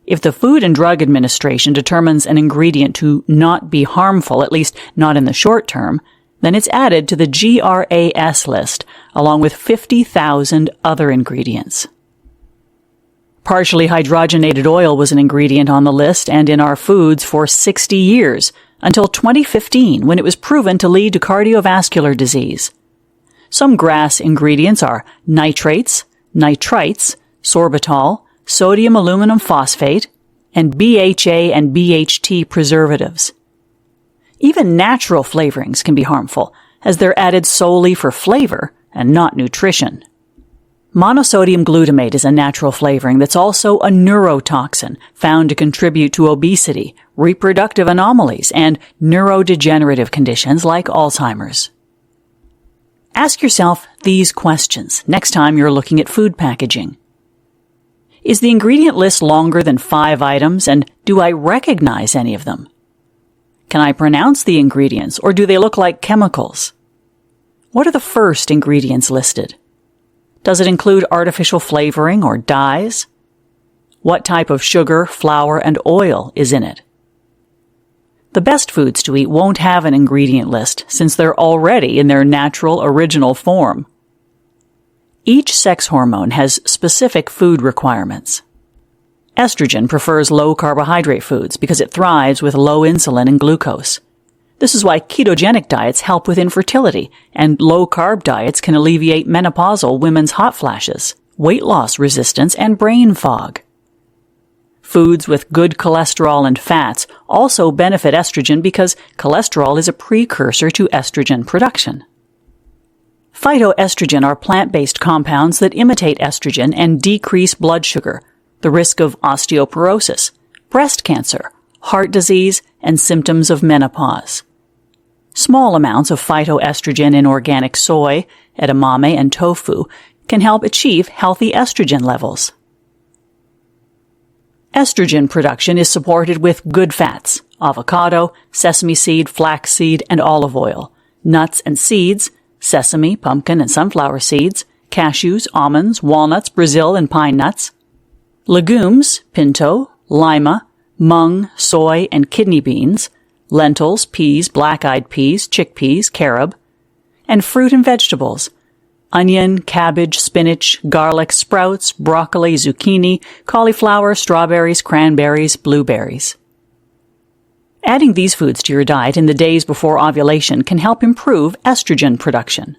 If the Food and Drug Administration determines an ingredient to not be harmful, at least not in the short term, then it's added to the GRAS list, along with 50,000 other ingredients. Partially hydrogenated oil was an ingredient on the list and in our foods for 60 years, until 2015, when it was proven to lead to cardiovascular disease. Some GRAS ingredients are nitrates, nitrites, sorbitol, sodium aluminum phosphate, and BHA and BHT preservatives. Even natural flavorings can be harmful, as they're added solely for flavor and not nutrition. Monosodium glutamate is a natural flavoring that's also a neurotoxin found to contribute to obesity, reproductive anomalies, and neurodegenerative conditions like Alzheimer's. Ask yourself these questions next time you're looking at food packaging. Is the ingredient list longer than 5 items, and do I recognize any of them? Can I pronounce the ingredients, or do they look like chemicals? What are the first ingredients listed? Does it include artificial flavoring or dyes? What type of sugar, flour, and oil is in it? The best foods to eat won't have an ingredient list since they're already in their natural, original form. Each sex hormone has specific food requirements. Estrogen prefers low-carbohydrate foods because it thrives with low insulin and glucose. This is why ketogenic diets help with infertility, and low-carb diets can alleviate menopausal women's hot flashes, weight loss resistance, and brain fog. Foods with good cholesterol and fats also benefit estrogen because cholesterol is a precursor to estrogen production. Phytoestrogen are plant-based compounds that imitate estrogen and decrease blood sugar, the risk of osteoporosis, breast cancer, heart disease, and symptoms of menopause. Small amounts of phytoestrogen in organic soy, edamame, and tofu can help achieve healthy estrogen levels. Estrogen production is supported with good fats, avocado, sesame seed, flaxseed, and olive oil, nuts and seeds, sesame, pumpkin, and sunflower seeds, cashews, almonds, walnuts, Brazil, and pine nuts, legumes, pinto, lima, mung, soy, and kidney beans, lentils, peas, black-eyed peas, chickpeas, carob, and fruit and vegetables, onion, cabbage, spinach, garlic, sprouts, broccoli, zucchini, cauliflower, strawberries, cranberries, blueberries. Adding these foods to your diet in the days before ovulation can help improve estrogen production.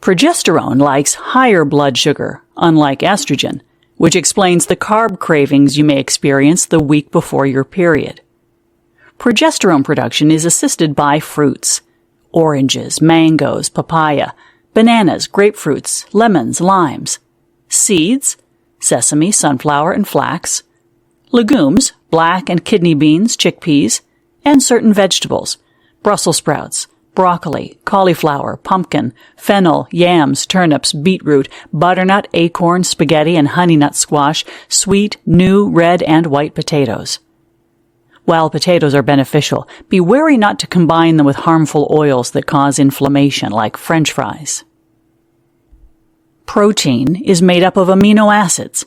Progesterone likes higher blood sugar, unlike estrogen, which explains the carb cravings you may experience the week before your period. Progesterone production is assisted by fruits: oranges, mangoes, papaya, bananas, grapefruits, lemons, limes; seeds, sesame, sunflower, and flax; legumes, black and kidney beans, chickpeas; and certain vegetables: Brussels sprouts, broccoli, cauliflower, pumpkin, fennel, yams, turnips, beetroot, butternut, acorn, spaghetti, and honey nut squash, sweet, new, red, and white potatoes. While potatoes are beneficial, be wary not to combine them with harmful oils that cause inflammation, like French fries. Protein is made up of amino acids.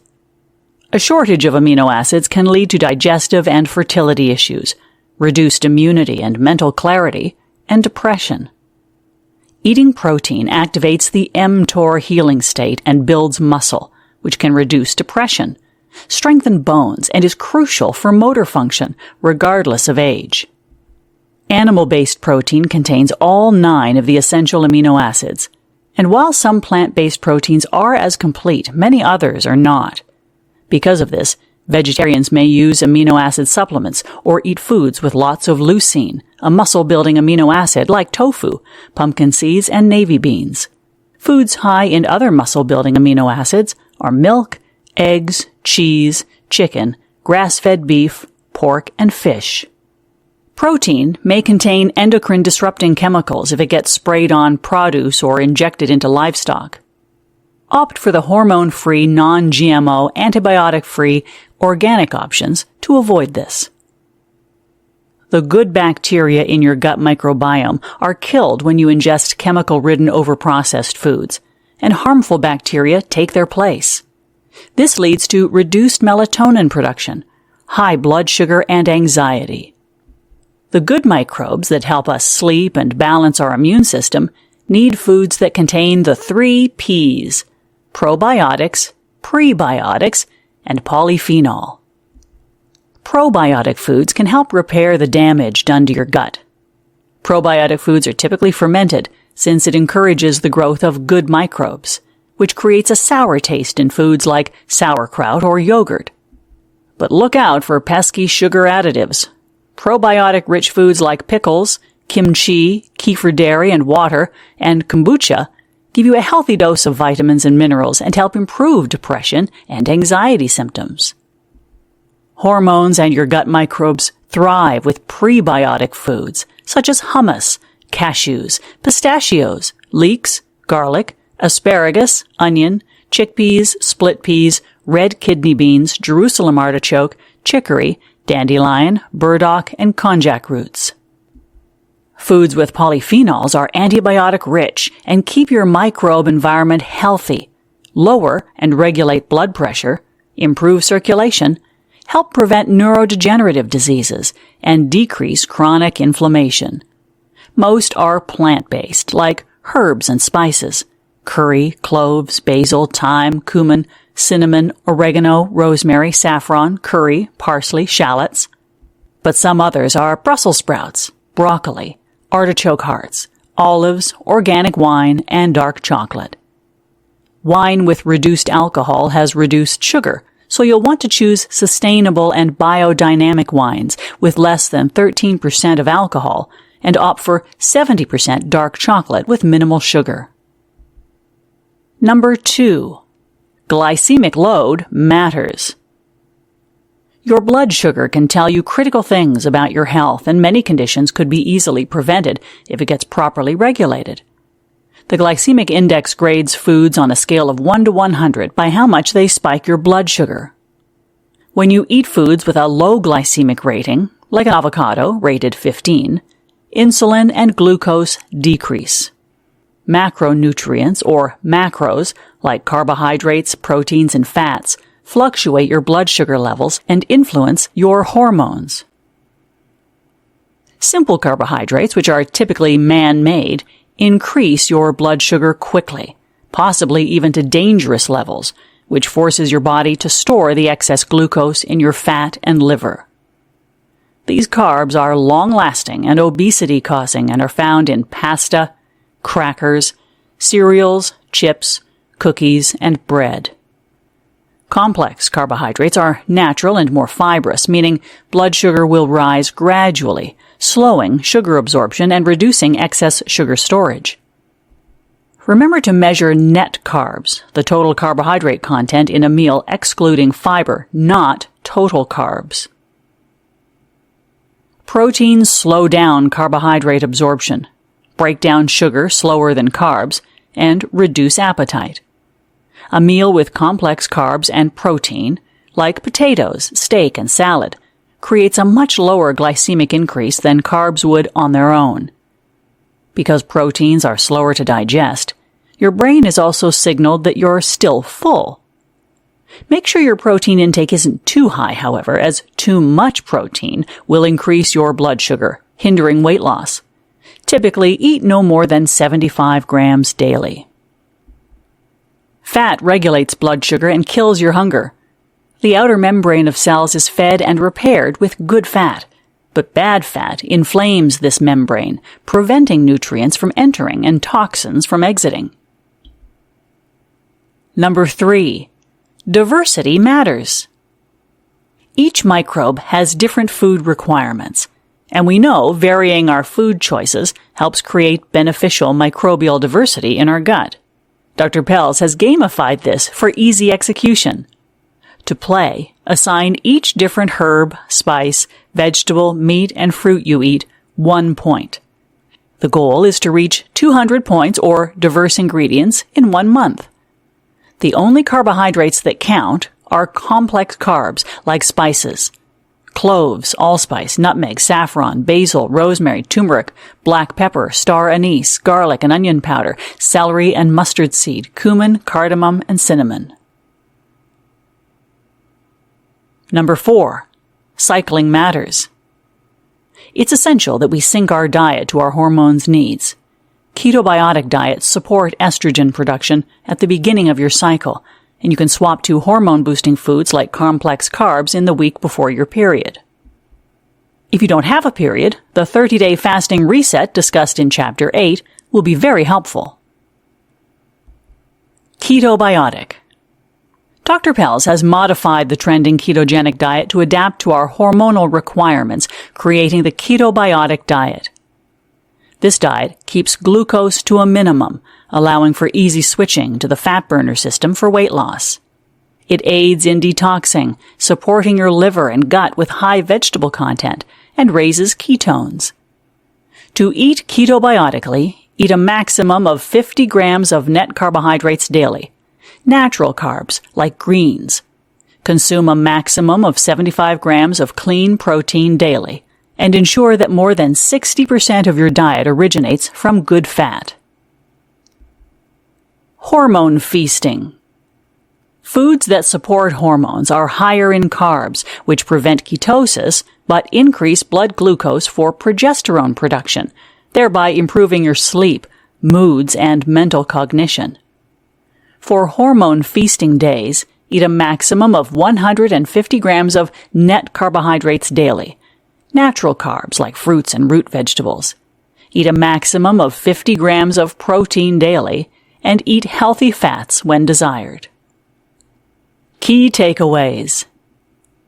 A shortage of amino acids can lead to digestive and fertility issues, reduced immunity and mental clarity, and depression. Eating protein activates the mTOR healing state and builds muscle, which can reduce depression, strengthen bones, and is crucial for motor function, regardless of age. Animal-based protein contains all 9 of the essential amino acids, and while some plant-based proteins are as complete, many others are not. Because of this, vegetarians may use amino acid supplements or eat foods with lots of leucine, a muscle-building amino acid like tofu, pumpkin seeds, and navy beans. Foods high in other muscle-building amino acids are milk, eggs, cheese, chicken, grass-fed beef, pork, and fish. Protein may contain endocrine-disrupting chemicals if it gets sprayed on produce or injected into livestock. Opt for the hormone-free, non-GMO, antibiotic-free, organic options to avoid this. The good bacteria in your gut microbiome are killed when you ingest chemical-ridden overprocessed foods, and harmful bacteria take their place. This leads to reduced melatonin production, high blood sugar, and anxiety. The good microbes that help us sleep and balance our immune system need foods that contain the 3 Ps: probiotics, prebiotics, and polyphenol. Probiotic foods can help repair the damage done to your gut. Probiotic foods are typically fermented since it encourages the growth of good microbes, which creates a sour taste in foods like sauerkraut or yogurt. But look out for pesky sugar additives. Probiotic-rich foods like pickles, kimchi, kefir dairy and water, and kombucha give you a healthy dose of vitamins and minerals and help improve depression and anxiety symptoms. Hormones and your gut microbes thrive with prebiotic foods such as hummus, cashews, pistachios, leeks, garlic, asparagus, onion, chickpeas, split peas, red kidney beans, Jerusalem artichoke, chicory, dandelion, burdock, and konjac roots. Foods with polyphenols are antibiotic-rich and keep your microbe environment healthy, lower and regulate blood pressure, improve circulation, help prevent neurodegenerative diseases, and decrease chronic inflammation. Most are plant-based, like herbs and spices: curry, cloves, basil, thyme, cumin, cinnamon, oregano, rosemary, saffron, curry, parsley, shallots. But some others are Brussels sprouts, broccoli, artichoke hearts, olives, organic wine, and dark chocolate. Wine with reduced alcohol has reduced sugar, so you'll want to choose sustainable and biodynamic wines with less than 13% of alcohol and opt for 70% dark chocolate with minimal sugar. Number 2. Glycemic load matters. Your blood sugar can tell you critical things about your health, and many conditions could be easily prevented if it gets properly regulated. The glycemic index grades foods on a scale of 1 to 100 by how much they spike your blood sugar. When you eat foods with a low glycemic rating, like an avocado rated 15, insulin and glucose decrease. Macronutrients, or macros, like carbohydrates, proteins, and fats, fluctuate your blood sugar levels and influence your hormones. Simple carbohydrates, which are typically man-made, increase your blood sugar quickly, possibly even to dangerous levels, which forces your body to store the excess glucose in your fat and liver. These carbs are long-lasting and obesity-causing and are found in pasta, crackers, cereals, chips, cookies, and bread. Complex carbohydrates are natural and more fibrous, meaning blood sugar will rise gradually, slowing sugar absorption and reducing excess sugar storage. Remember to measure net carbs, the total carbohydrate content in a meal excluding fiber, not total carbs. Proteins slow down carbohydrate absorption, break down sugar slower than carbs, and reduce appetite. A meal with complex carbs and protein, like potatoes, steak, and salad, creates a much lower glycemic increase than carbs would on their own. Because proteins are slower to digest, your brain is also signaled that you're still full. Make sure your protein intake isn't too high, however, as too much protein will increase your blood sugar, hindering weight loss. Typically, eat no more than 75 grams daily. Fat regulates blood sugar and kills your hunger. The outer membrane of cells is fed and repaired with good fat, but bad fat inflames this membrane, preventing nutrients from entering and toxins from exiting. Number 3. Diversity matters. Each microbe has different food requirements, and we know varying our food choices helps create beneficial microbial diversity in our gut. Dr. Pelz has gamified this for easy execution. To play, assign each different herb, spice, vegetable, meat, and fruit you eat 1 point. The goal is to reach 200 points or diverse ingredients in 1 month. The only carbohydrates that count are complex carbs like spices. Cloves, allspice, nutmeg, saffron, basil, rosemary, turmeric, black pepper, star anise, garlic and onion powder, celery and mustard seed, cumin, cardamom, and cinnamon. Number 4. Cycling matters. It's essential that we sync our diet to our hormones' needs. Ketobiotic diets support estrogen production at the beginning of your cycle, and you can swap to hormone-boosting foods like complex carbs in the week before your period. If you don't have a period, the 30-day fasting reset discussed in Chapter 8 will be very helpful. Ketobiotic. Dr. Pelz has modified the trending ketogenic diet to adapt to our hormonal requirements, creating the ketobiotic diet. This diet keeps glucose to a minimum, allowing for easy switching to the fat burner system for weight loss. It aids in detoxing, supporting your liver and gut with high vegetable content, and raises ketones. To eat ketobiotically, eat a maximum of 50 grams of net carbohydrates daily, natural carbs like greens. Consume a maximum of 75 grams of clean protein daily, and ensure that more than 60% of your diet originates from good fat. Hormone feasting. Foods that support hormones are higher in carbs, which prevent ketosis but increase blood glucose for progesterone production, thereby improving your sleep, moods, and mental cognition. For hormone feasting days, eat a maximum of 150 grams of net carbohydrates daily, natural carbs like fruits and root vegetables. Eat a maximum of 50 grams of protein daily, and eat healthy fats when desired. Key takeaways.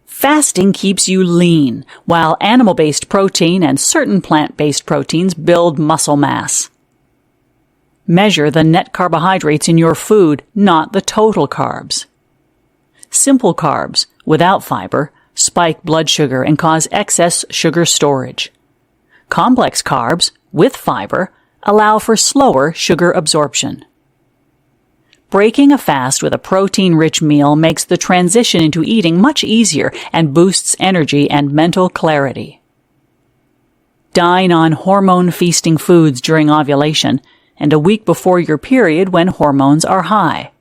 Fasting keeps you lean, while animal-based protein and certain plant-based proteins build muscle mass. Measure the net carbohydrates in your food, not the total carbs. Simple carbs, without fiber, spike blood sugar and cause excess sugar storage. Complex carbs, with fiber, allow for slower sugar absorption. Breaking a fast with a protein-rich meal makes the transition into eating much easier and boosts energy and mental clarity. Dine on hormone-feasting foods during ovulation and a week before your period when hormones are high.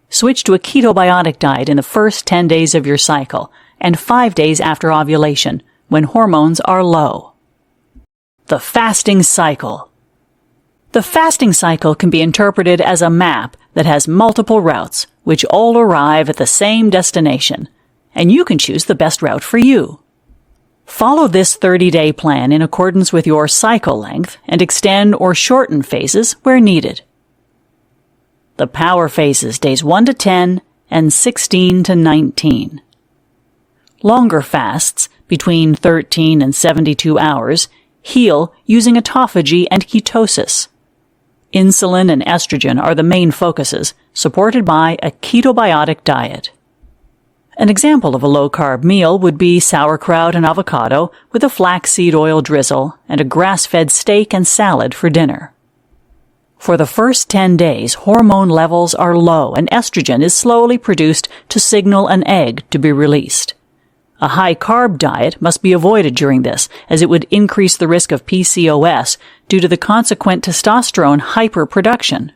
Switch to a ketobiotic diet in the first 10 days of your cycle and 5 days after ovulation when hormones are low. The fasting cycle. The fasting cycle can be interpreted as a map that has multiple routes, which all arrive at the same destination, and you can choose the best route for you. Follow this 30-day plan in accordance with your cycle length and extend or shorten phases where needed. The power phases, days 1 to 10 and 16 to 19. Longer fasts, between 13 and 72 hours, heal using autophagy and ketosis. Insulin and estrogen are the main focuses, supported by a ketobiotic diet. An example of a low-carb meal would be sauerkraut and avocado with a flaxseed oil drizzle and a grass-fed steak and salad for dinner. For the first 10 days, hormone levels are low and estrogen is slowly produced to signal an egg to be released. A high-carb diet must be avoided during this, as it would increase the risk of PCOS due to the consequent testosterone hyperproduction.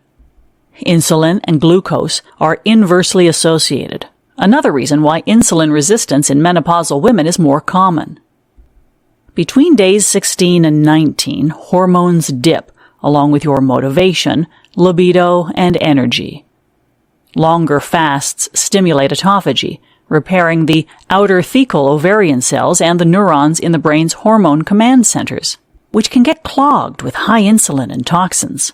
Insulin and glucose are inversely associated, another reason why insulin resistance in menopausal women is more common. Between days 16 and 19, hormones dip, along with your motivation, libido, and energy. Longer fasts stimulate autophagy, repairing the outer thecal ovarian cells and the neurons in the brain's hormone command centers, which can get clogged with high insulin and toxins.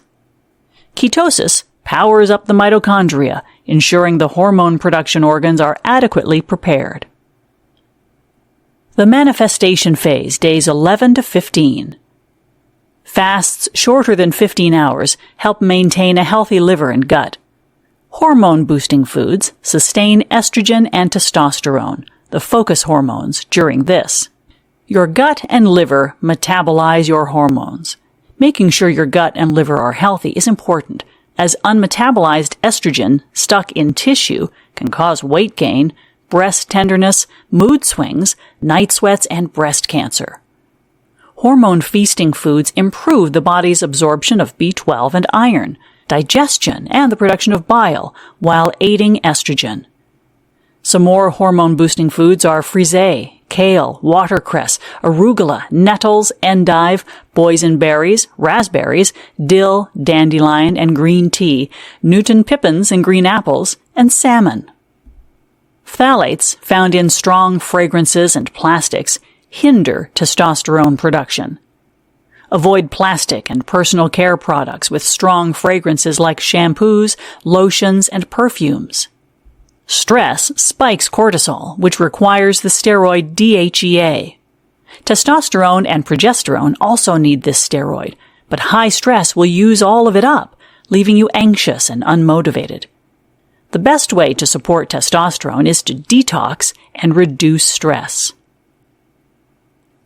Ketosis powers up the mitochondria, ensuring the hormone production organs are adequately prepared. The manifestation phase, days 11 to 15. Fasts shorter than 15 hours help maintain a healthy liver and gut. Hormone-boosting foods sustain estrogen and testosterone, the focus hormones, during this. Your gut and liver metabolize your hormones. Making sure your gut and liver are healthy is important, as unmetabolized estrogen stuck in tissue can cause weight gain, breast tenderness, mood swings, night sweats, and breast cancer. Hormone-feasting foods improve the body's absorption of B12 and iron, digestion, and the production of bile, while aiding estrogen. Some more hormone-boosting foods are frisee, kale, watercress, arugula, nettles, endive, boysenberries, raspberries, dill, dandelion, and green tea, Newton pippins and green apples, and salmon. Phthalates, found in strong fragrances and plastics, hinder testosterone production. Avoid plastic and personal care products with strong fragrances like shampoos, lotions, and perfumes. Stress spikes cortisol, which requires the steroid DHEA. Testosterone and progesterone also need this steroid, but high stress will use all of it up, leaving you anxious and unmotivated. The best way to support testosterone is to detox and reduce stress.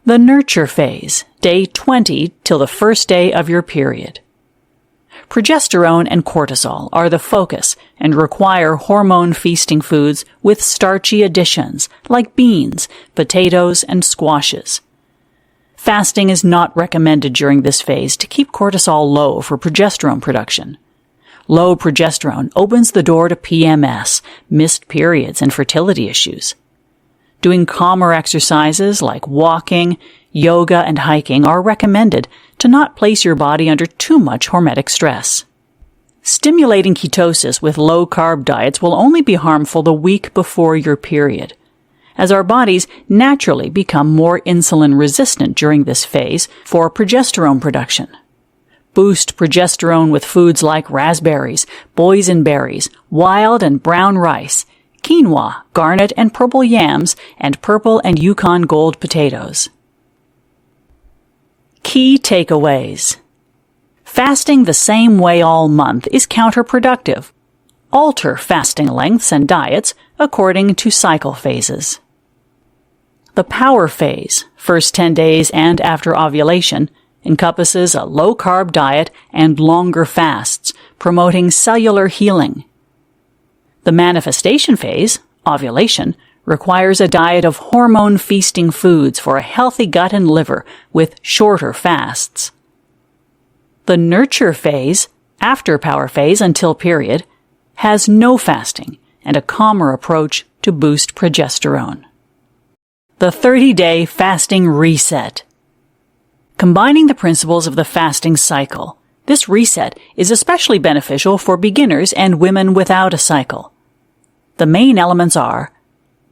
The nurture phase, day 20 till the first day of your period. Progesterone and cortisol are the focus and require hormone-feasting foods with starchy additions like beans, potatoes, and squashes. Fasting is not recommended during this phase to keep cortisol low for progesterone production. Low progesterone opens the door to PMS, missed periods, and fertility issues. Doing calmer exercises like walking, yoga, and hiking are recommended to not place your body under too much hormetic stress. Stimulating ketosis with low-carb diets will only be harmful the week before your period, as our bodies naturally become more insulin-resistant during this phase for progesterone production. Boost progesterone with foods like raspberries, boysenberries, wild and brown rice, quinoa, garnet and purple yams, and purple and Yukon gold potatoes. Key takeaways. Fasting the same way all month is counterproductive. Alter fasting lengths and diets according to cycle phases. The power phase, first 10 days and after ovulation, encompasses a low-carb diet and longer fasts, promoting cellular healing. The manifestation phase, ovulation, requires a diet of hormone-feasting foods for a healthy gut and liver with shorter fasts. The nurture phase, after power phase until period, has no fasting and a calmer approach to boost progesterone. The 30-day fasting reset. Combining the principles of the fasting cycle, this reset is especially beneficial for beginners and women without a cycle. The main elements are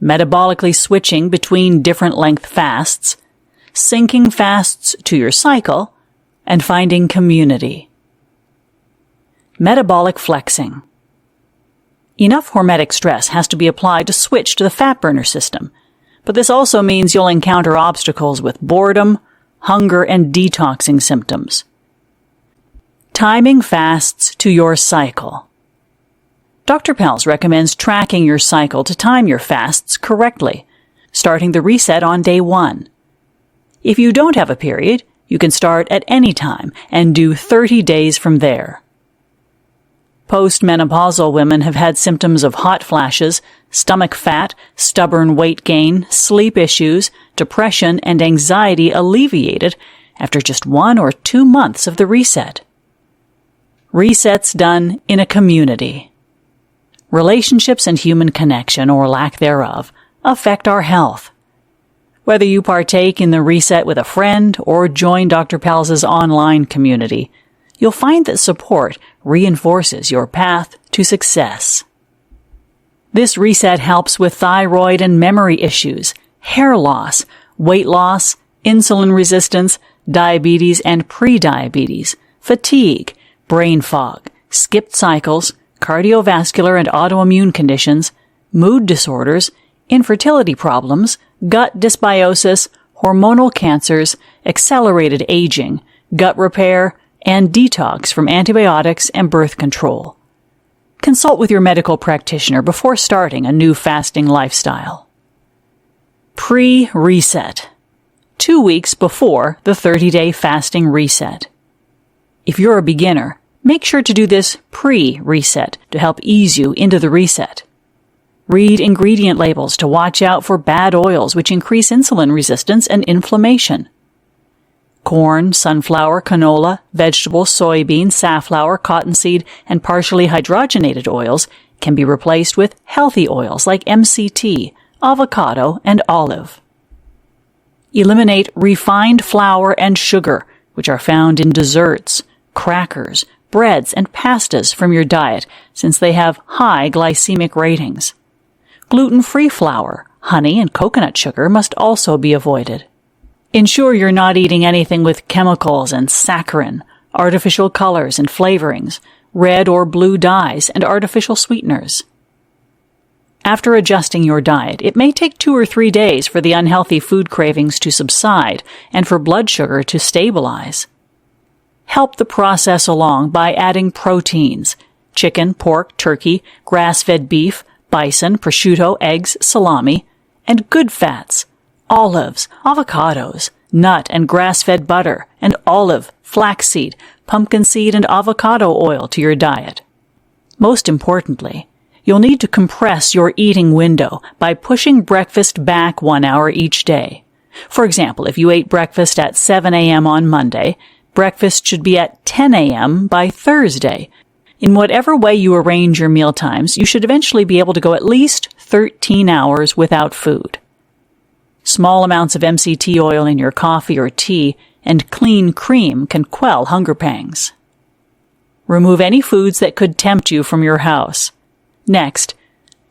metabolically switching between different length fasts, syncing fasts to your cycle, and finding community. Metabolic flexing. Enough hormetic stress has to be applied to switch to the fat burner system, but this also means you'll encounter obstacles with boredom, hunger, and detoxing symptoms. Timing fasts to your cycle. Dr. Pelz recommends tracking your cycle to time your fasts correctly, starting the reset on day 1. If you don't have a period, you can start at any time and do 30 days from there. Postmenopausal women have had symptoms of hot flashes, stomach fat, stubborn weight gain, sleep issues, depression, and anxiety alleviated after just 1 or 2 months of the reset. Resets done in a community. Relationships and human connection, or lack thereof, affect our health. Whether you partake in the reset with a friend or join Dr. Pelz's online community, you'll find that support reinforces your path to success. This reset helps with thyroid and memory issues, hair loss, weight loss, insulin resistance, diabetes and prediabetes, fatigue, brain fog, skipped cycles, cardiovascular and autoimmune conditions, mood disorders, infertility problems, gut dysbiosis, hormonal cancers, accelerated aging, gut repair, and detox from antibiotics and birth control. Consult with your medical practitioner before starting a new fasting lifestyle. Pre-reset. 2 weeks before the 30-day fasting reset. If you're a beginner, make sure to do this pre-reset to help ease you into the reset. Read ingredient labels to watch out for bad oils which increase insulin resistance and inflammation. Corn, sunflower, canola, vegetable, soybean, safflower, cottonseed, and partially hydrogenated oils can be replaced with healthy oils like MCT, avocado, and olive. Eliminate refined flour and sugar, which are found in desserts, crackers, breads, and pastas from your diet, since they have high glycemic ratings. Gluten-free flour, honey, and coconut sugar must also be avoided. Ensure you're not eating anything with chemicals and saccharin, artificial colors and flavorings, red or blue dyes, and artificial sweeteners. After adjusting your diet, it may take 2 or 3 days for the unhealthy food cravings to subside and for blood sugar to stabilize. Help the process along by adding proteins: chicken, pork, turkey, grass-fed beef, bison, prosciutto, eggs, salami, and good fats: olives, avocados, nut and grass-fed butter, and olive, flaxseed, pumpkin seed, and avocado oil to your diet. Most importantly, you'll need to compress your eating window by pushing breakfast back 1 hour each day. For example, if you ate breakfast at 7 a.m. on Monday, breakfast should be at 10 a.m. by Thursday. In whatever way you arrange your meal times, you should eventually be able to go at least 13 hours without food. Small amounts of MCT oil in your coffee or tea and clean cream can quell hunger pangs. Remove any foods that could tempt you from your house. Next,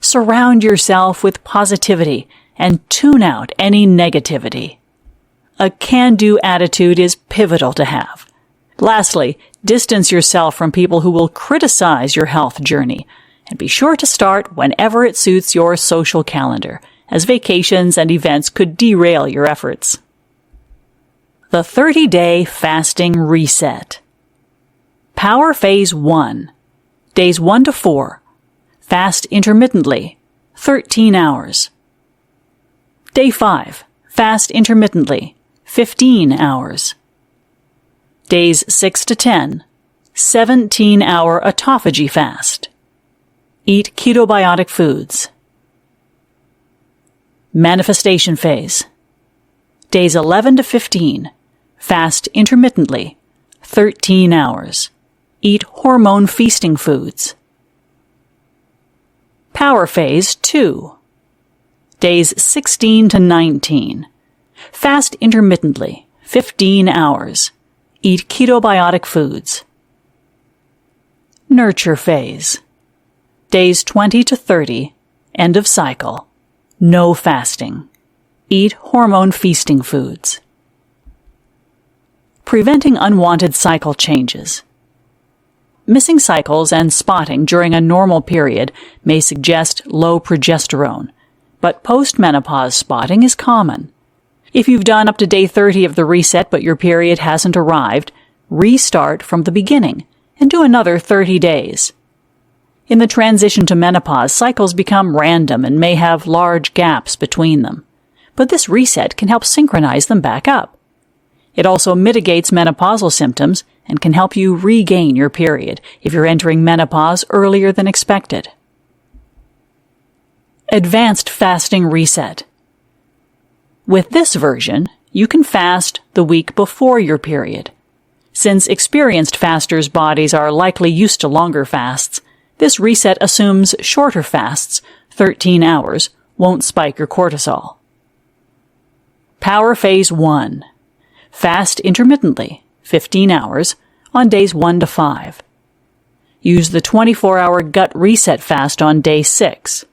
surround yourself with positivity and tune out any negativity. A can-do attitude is pivotal to have. Lastly, distance yourself from people who will criticize your health journey, and be sure to start whenever it suits your social calendar, as vacations and events could derail your efforts. The 30-day fasting reset. Power Phase 1. Days 1 to 4. Fast intermittently, 13 hours. Day 5. Fast intermittently, 15 hours. Days 6 to 10. 17-hour autophagy fast. Eat ketobiotic foods. Manifestation phase. Days 11 to 15. Fast intermittently, 13 hours. Eat hormone feasting foods. Power Phase 2. Days 16 to 19. Fast intermittently, 15 hours. Eat ketobiotic foods. Nurture Phase. Days 20 to 30. End of cycle. No fasting. Eat hormone feasting foods. Preventing unwanted cycle changes. Missing cycles and spotting during a normal period may suggest low progesterone, but post-menopause spotting is common. If you've done up to day 30 of the reset but your period hasn't arrived, restart from the beginning and do another 30 days. In the transition to menopause, cycles become random and may have large gaps between them, but this reset can help synchronize them back up. It also mitigates menopausal symptoms and can help you regain your period if you're entering menopause earlier than expected. Advanced Fasting Reset. With this version, you can fast the week before your period. Since experienced fasters' bodies are likely used to longer fasts, this reset assumes shorter fasts, 13 hours, won't spike your cortisol. Power Phase 1. Fast intermittently, 15 hours, on days 1 to 5. Use the 24-hour gut reset fast on day 6.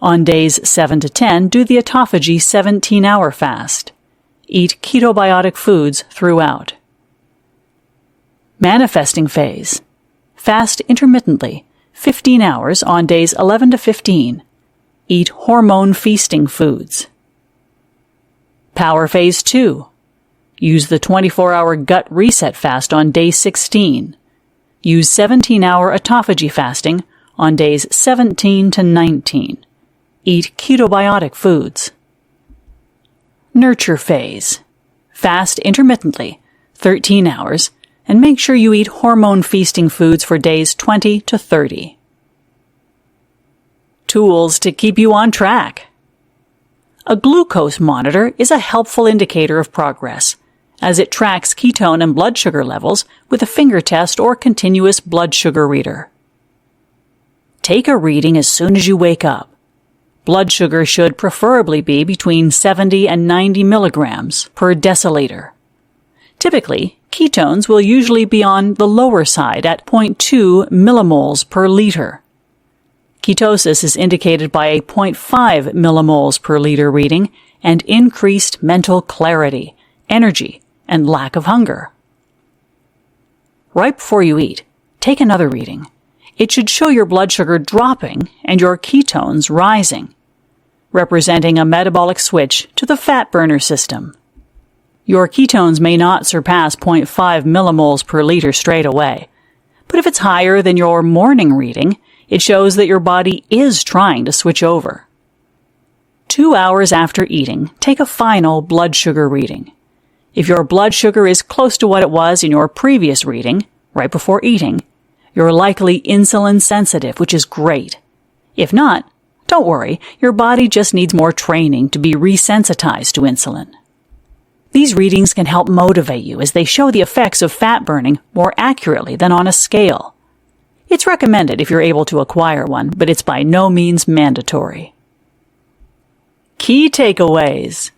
On days 7 to 10, do the autophagy 17-hour fast. Eat ketobiotic foods throughout. Manifesting Phase. Fast intermittently, 15 hours on days 11 to 15. Eat hormone feasting foods. Power Phase 2. Use the 24-hour gut reset fast on day 16. Use 17-hour autophagy fasting on days 17 to 19. Eat ketobiotic foods. Nurture Phase. Fast intermittently, 13 hours, and make sure you eat hormone feasting foods for days 20 to 30. Tools to keep you on track. A glucose monitor is a helpful indicator of progress, as it tracks ketone and blood sugar levels with a finger test or continuous blood sugar reader. Take a reading as soon as you wake up. Blood sugar should preferably be between 70 and 90 milligrams per deciliter. Typically, ketones will usually be on the lower side at 0.2 millimoles per liter. Ketosis is indicated by a 0.5 millimoles per liter reading and increased mental clarity, energy, and lack of hunger. Right before you eat, take another reading. It should show your blood sugar dropping and your ketones rising, representing a metabolic switch to the fat burner system. Your ketones may not surpass 0.5 millimoles per liter straight away, but if it's higher than your morning reading, it shows that your body is trying to switch over. 2 hours after eating, take a final blood sugar reading. If your blood sugar is close to what it was in your previous reading, right before eating, you're likely insulin sensitive, which is great. If not, don't worry, your body just needs more training to be resensitized to insulin. These readings can help motivate you as they show the effects of fat burning more accurately than on a scale. It's recommended if you're able to acquire one, but it's by no means mandatory. Key takeaways.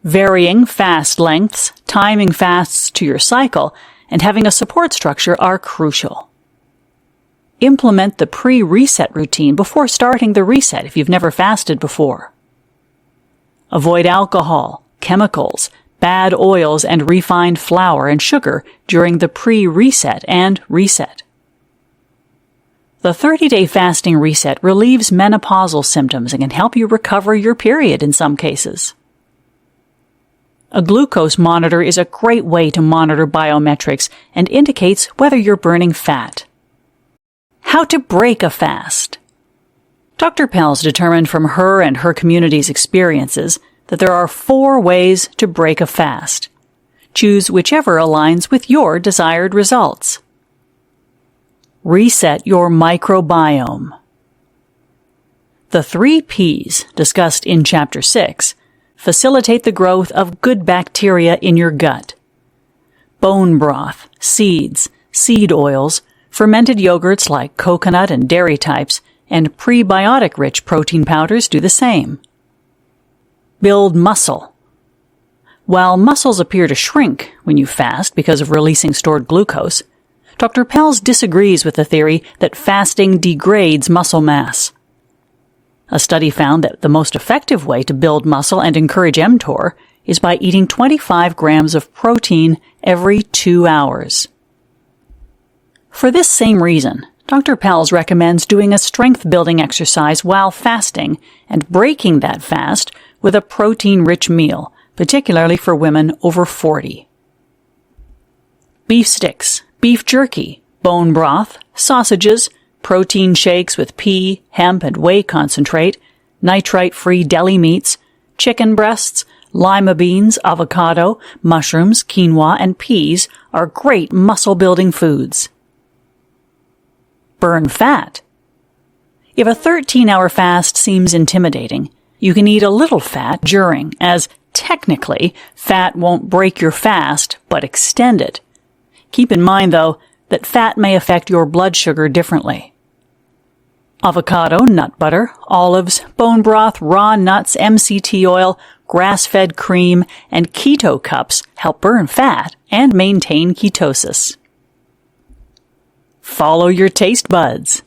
Varying fast lengths, timing fasts to your cycle, and having a support structure are crucial. Implement the pre-reset routine before starting the reset if you've never fasted before. Avoid alcohol, chemicals, bad oils, and refined flour and sugar during the pre-reset and reset. The 30-day fasting reset relieves menopausal symptoms and can help you recover your period in some cases. A glucose monitor is a great way to monitor biometrics and indicates whether you're burning fat. How to break a fast. Dr. Pelz determined from her and her community's experiences that there are 4 ways to break a fast. Choose whichever aligns with your desired results. Reset your microbiome. The 3 Ps discussed in Chapter 6 facilitate the growth of good bacteria in your gut. Bone broth, seeds, seed oils, fermented yogurts like coconut and dairy types, and prebiotic-rich protein powders do the same. Build muscle. While muscles appear to shrink when you fast because of releasing stored glucose, Dr. Pelz disagrees with the theory that fasting degrades muscle mass. A study found that the most effective way to build muscle and encourage mTOR is by eating 25 grams of protein every 2 hours. For this same reason, Dr. Pelz recommends doing a strength-building exercise while fasting and breaking that fast with a protein-rich meal, particularly for women over 40. Beef sticks, beef jerky, bone broth, sausages, protein shakes with pea, hemp, and whey concentrate, nitrite-free deli meats, chicken breasts, lima beans, avocado, mushrooms, quinoa, and peas are great muscle-building foods. Burn fat. If a 13-hour fast seems intimidating, you can eat a little fat during, as technically, fat won't break your fast, but extend it. Keep in mind, though, that fat may affect your blood sugar differently. Avocado, nut butter, olives, bone broth, raw nuts, MCT oil, grass-fed cream, and keto cups help burn fat and maintain ketosis. Follow your taste buds.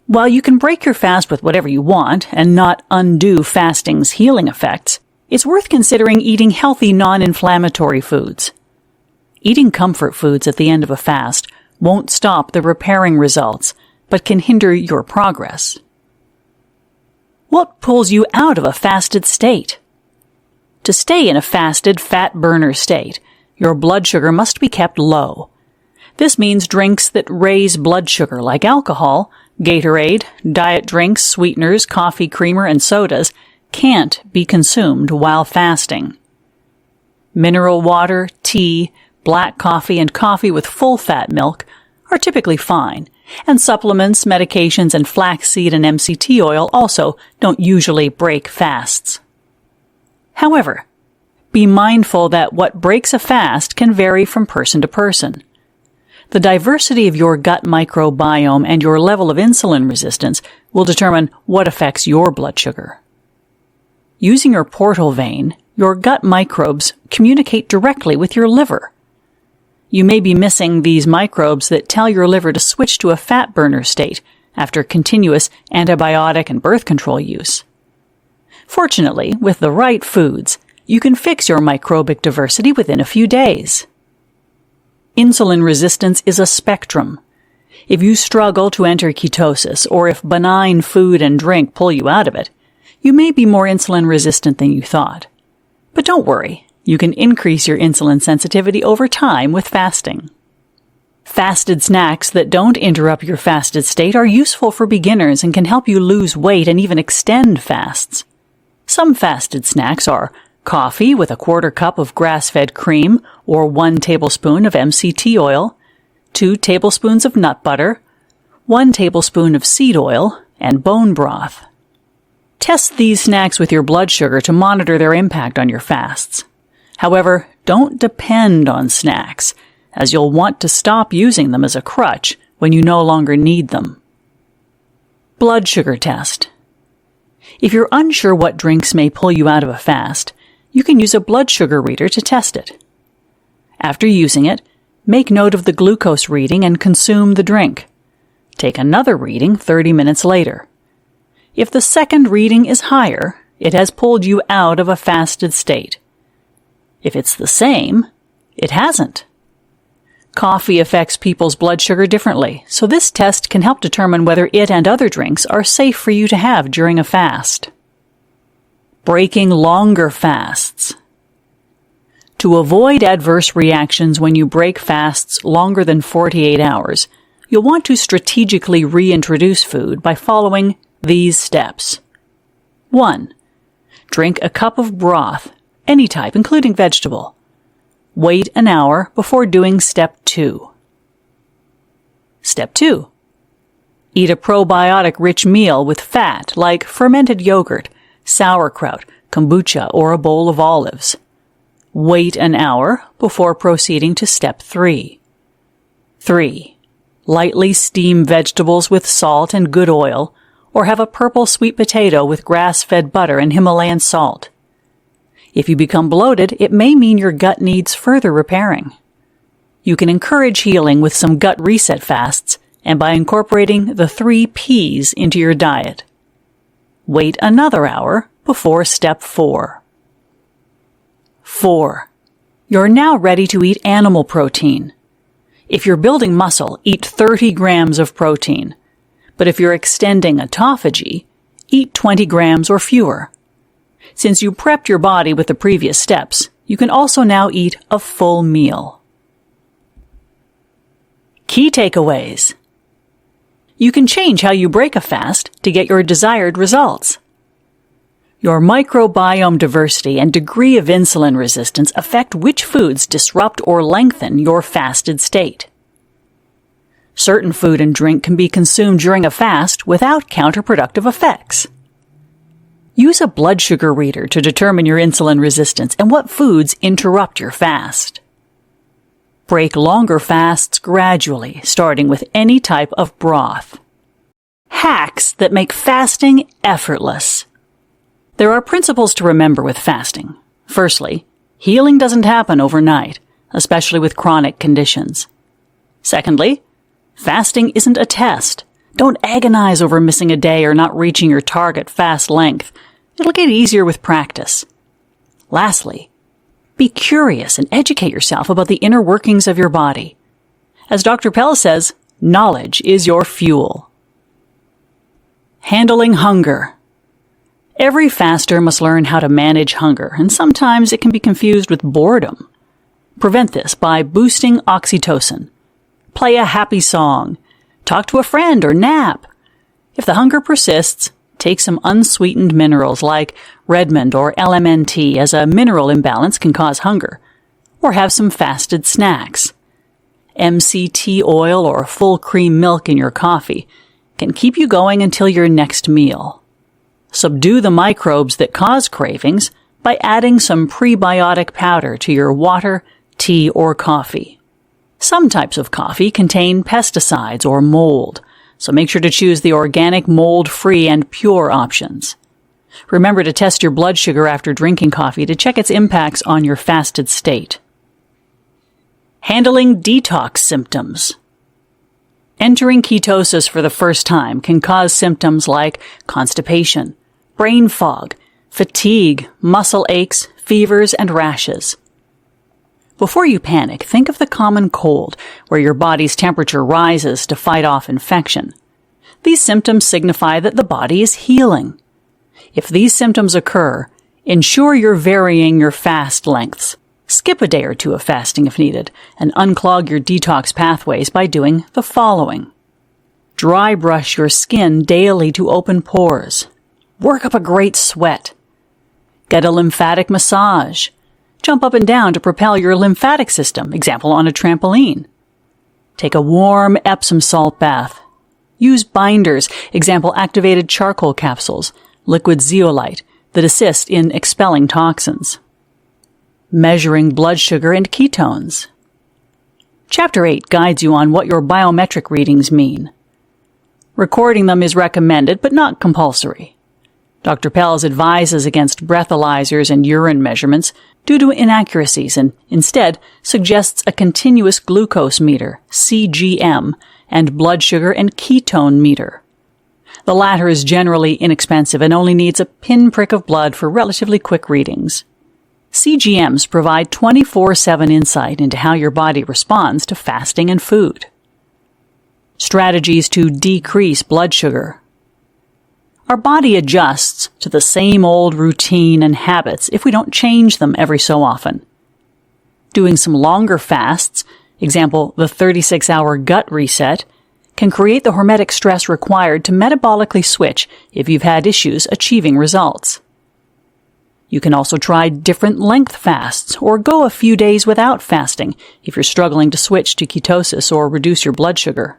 While you can break your fast with whatever you want and not undo fasting's healing effects, it's worth considering eating healthy non-inflammatory foods. Eating comfort foods at the end of a fast won't stop the repairing results, but can hinder your progress. What pulls you out of a fasted state? To stay in a fasted fat burner state, your blood sugar must be kept low. This means drinks that raise blood sugar like alcohol, Gatorade, diet drinks, sweeteners, coffee creamer, and sodas can't be consumed while fasting. Mineral water, tea, black coffee, and coffee with full-fat milk are typically fine, and supplements, medications, and flaxseed and MCT oil also don't usually break fasts. However, be mindful that what breaks a fast can vary from person to person. The diversity of your gut microbiome and your level of insulin resistance will determine what affects your blood sugar. Using your portal vein, your gut microbes communicate directly with your liver. You may be missing these microbes that tell your liver to switch to a fat burner state after continuous antibiotic and birth control use. Fortunately, with the right foods, you can fix your microbic diversity within a few days. Insulin resistance is a spectrum. If you struggle to enter ketosis, or if benign food and drink pull you out of it, you may be more insulin resistant than you thought. But don't worry, you can increase your insulin sensitivity over time with fasting. Fasted snacks that don't interrupt your fasted state are useful for beginners and can help you lose weight and even extend fasts. Some fasted snacks are coffee with a 1/4 cup of grass-fed cream or 1 tablespoon of MCT oil, 2 tablespoons of nut butter, 1 tablespoon of seed oil, and bone broth. Test these snacks with your blood sugar to monitor their impact on your fasts. However, don't depend on snacks, as you'll want to stop using them as a crutch when you no longer need them. Blood sugar test. If you're unsure what drinks may pull you out of a fast, you can use a blood sugar reader to test it. After using it, make note of the glucose reading and consume the drink. Take another reading 30 minutes later. If the second reading is higher, it has pulled you out of a fasted state. If it's the same, it hasn't. Coffee affects people's blood sugar differently, so this test can help determine whether it and other drinks are safe for you to have during a fast. Breaking longer fasts. To avoid adverse reactions when you break fasts longer than 48 hours, you'll want to strategically reintroduce food by following these steps. 1. Drink a cup of broth, any type, including vegetable. Wait an hour before doing step 2. Step 2. Eat a probiotic-rich meal with fat like fermented yogurt, sauerkraut, kombucha, or a bowl of olives. Wait an hour before proceeding to step 3. 3. Lightly steam vegetables with salt and good oil, or have a purple sweet potato with grass-fed butter and Himalayan salt. If you become bloated, it may mean your gut needs further repairing. You can encourage healing with some gut reset fasts and by incorporating the 3 Ps into your diet. Wait another hour before step 4. 4. You're now ready to eat animal protein. If you're building muscle, eat 30 grams of protein. But if you're extending autophagy, eat 20 grams or fewer. Since you prepped your body with the previous steps, you can also now eat a full meal. Key takeaways. You can change how you break a fast to get your desired results. Your microbiome diversity and degree of insulin resistance affect which foods disrupt or lengthen your fasted state. Certain food and drink can be consumed during a fast without counterproductive effects. Use a blood sugar reader to determine your insulin resistance and what foods interrupt your fast. Break longer fasts gradually, starting with any type of broth. Hacks that make fasting effortless. There are principles to remember with fasting. Firstly, healing doesn't happen overnight, especially with chronic conditions. Secondly, fasting isn't a test. Don't agonize over missing a day or not reaching your target fast length. It'll get easier with practice. Lastly, be curious and educate yourself about the inner workings of your body. As Dr. Pelz says, knowledge is your fuel. Handling hunger. Every faster must learn how to manage hunger, and sometimes it can be confused with boredom. Prevent this by boosting oxytocin. Play a happy song. Talk to a friend or nap. If the hunger persists, take some unsweetened minerals like Redmond or LMNT, as a mineral imbalance can cause hunger. Or have some fasted snacks. MCT oil or full cream milk in your coffee can keep you going until your next meal. Subdue the microbes that cause cravings by adding some prebiotic powder to your water, tea, or coffee. Some types of coffee contain pesticides or mold, so make sure to choose the organic, mold-free, and pure options. Remember to test your blood sugar after drinking coffee to check its impacts on your fasted state. Handling detox symptoms. Entering ketosis for the first time can cause symptoms like constipation, brain fog, fatigue, muscle aches, fevers, and rashes. Before you panic, think of the common cold, where your body's temperature rises to fight off infection. These symptoms signify that the body is healing. If these symptoms occur, ensure you're varying your fast lengths. Skip a day or two of fasting if needed, and unclog your detox pathways by doing the following. Dry brush your skin daily to open pores. Work up a great sweat. Get a lymphatic massage. Jump up and down to propel your lymphatic system, example on a trampoline. Take a warm Epsom salt bath. Use binders, example activated charcoal capsules, liquid zeolite, that assist in expelling toxins. Measuring blood sugar and ketones. Chapter 8 guides you on what your biometric readings mean. Recording them is recommended but not compulsory. Dr. Pelz advises against breathalyzers and urine measurements due to inaccuracies and instead suggests a continuous glucose meter, CGM, and blood sugar and ketone meter. The latter is generally inexpensive and only needs a pinprick of blood for relatively quick readings. CGMs provide 24/7 insight into how your body responds to fasting and food. Strategies to decrease blood sugar. Our body adjusts to the same old routine and habits if we don't change them every so often. Doing some longer fasts, example the 36-hour gut reset, can create the hormetic stress required to metabolically switch if you've had issues achieving results. You can also try different length fasts or go a few days without fasting if you're struggling to switch to ketosis or reduce your blood sugar.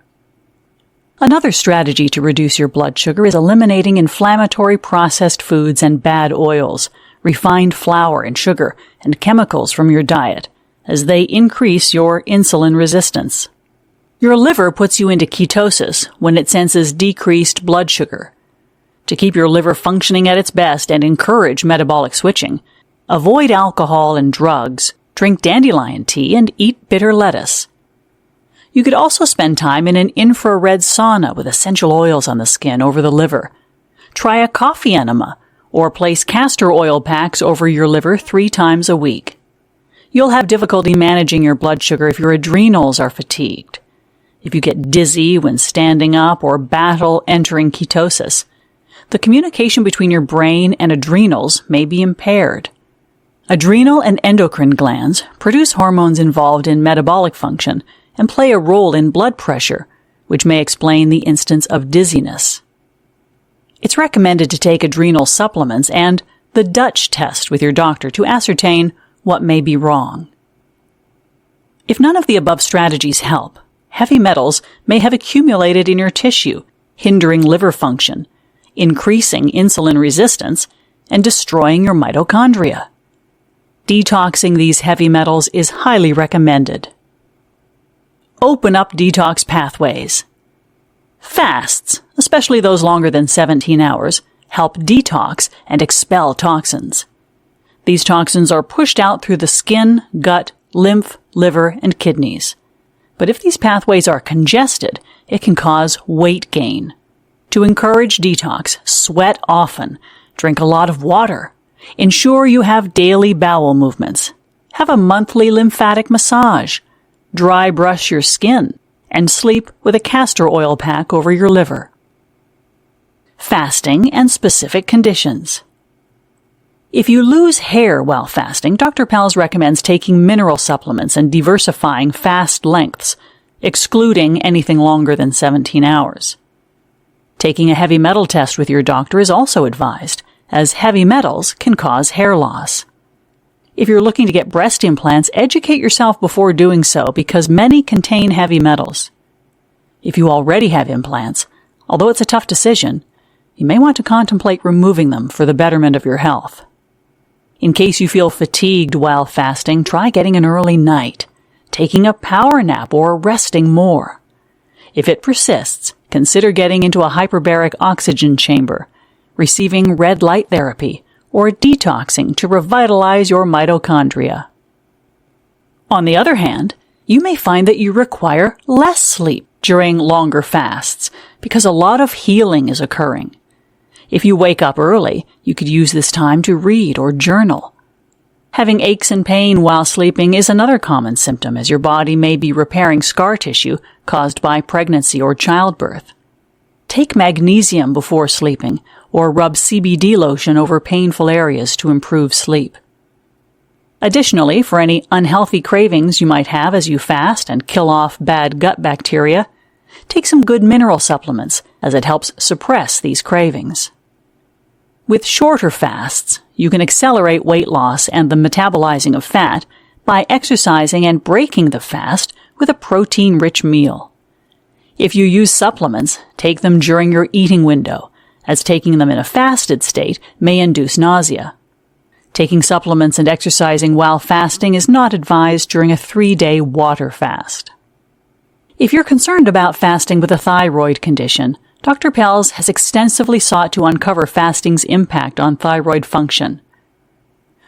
Another strategy to reduce your blood sugar is eliminating inflammatory processed foods and bad oils, refined flour and sugar, and chemicals from your diet, as they increase your insulin resistance. Your liver puts you into ketosis when it senses decreased blood sugar. To keep your liver functioning at its best and encourage metabolic switching, avoid alcohol and drugs, drink dandelion tea, and eat bitter lettuce. You could also spend time in an infrared sauna with essential oils on the skin over the liver. Try a coffee enema, or place castor oil packs over your liver 3 times a week. You'll have difficulty managing your blood sugar if your adrenals are fatigued, if you get dizzy when standing up or battle entering ketosis. The communication between your brain and adrenals may be impaired. Adrenal and endocrine glands produce hormones involved in metabolic function and play a role in blood pressure, which may explain the instance of dizziness. It's recommended to take adrenal supplements and the Dutch test with your doctor to ascertain what may be wrong. If none of the above strategies help, heavy metals may have accumulated in your tissue, hindering liver function, increasing insulin resistance, and destroying your mitochondria. Detoxing these heavy metals is highly recommended. Open up detox pathways. Fasts, especially those longer than 17 hours, help detox and expel toxins. These toxins are pushed out through the skin, gut, lymph, liver, and kidneys. But if these pathways are congested, it can cause weight gain. To encourage detox, sweat often, drink a lot of water, ensure you have daily bowel movements, have a monthly lymphatic massage, dry brush your skin, and sleep with a castor oil pack over your liver. Fasting and specific conditions. If you lose hair while fasting, Dr. Pelz recommends taking mineral supplements and diversifying fast lengths, excluding anything longer than 17 hours. Taking a heavy metal test with your doctor is also advised, as heavy metals can cause hair loss. If you're looking to get breast implants, educate yourself before doing so because many contain heavy metals. If you already have implants, although it's a tough decision, you may want to contemplate removing them for the betterment of your health. In case you feel fatigued while fasting, try getting an early night, taking a power nap, or resting more. If it persists, consider getting into a hyperbaric oxygen chamber, receiving red light therapy, or detoxing to revitalize your mitochondria. On the other hand, you may find that you require less sleep during longer fasts because a lot of healing is occurring. If you wake up early, you could use this time to read or journal. Having aches and pain while sleeping is another common symptom, as your body may be repairing scar tissue caused by pregnancy or childbirth. Take magnesium before sleeping, or rub CBD lotion over painful areas to improve sleep. Additionally, for any unhealthy cravings you might have as you fast and kill off bad gut bacteria, take some good mineral supplements, as it helps suppress these cravings. With shorter fasts, you can accelerate weight loss and the metabolizing of fat by exercising and breaking the fast with a protein-rich meal. If you use supplements, take them during your eating window, as taking them in a fasted state may induce nausea. Taking supplements and exercising while fasting is not advised during a 3-day water fast. If you're concerned about fasting with a thyroid condition, Dr. Pelz has extensively sought to uncover fasting's impact on thyroid function.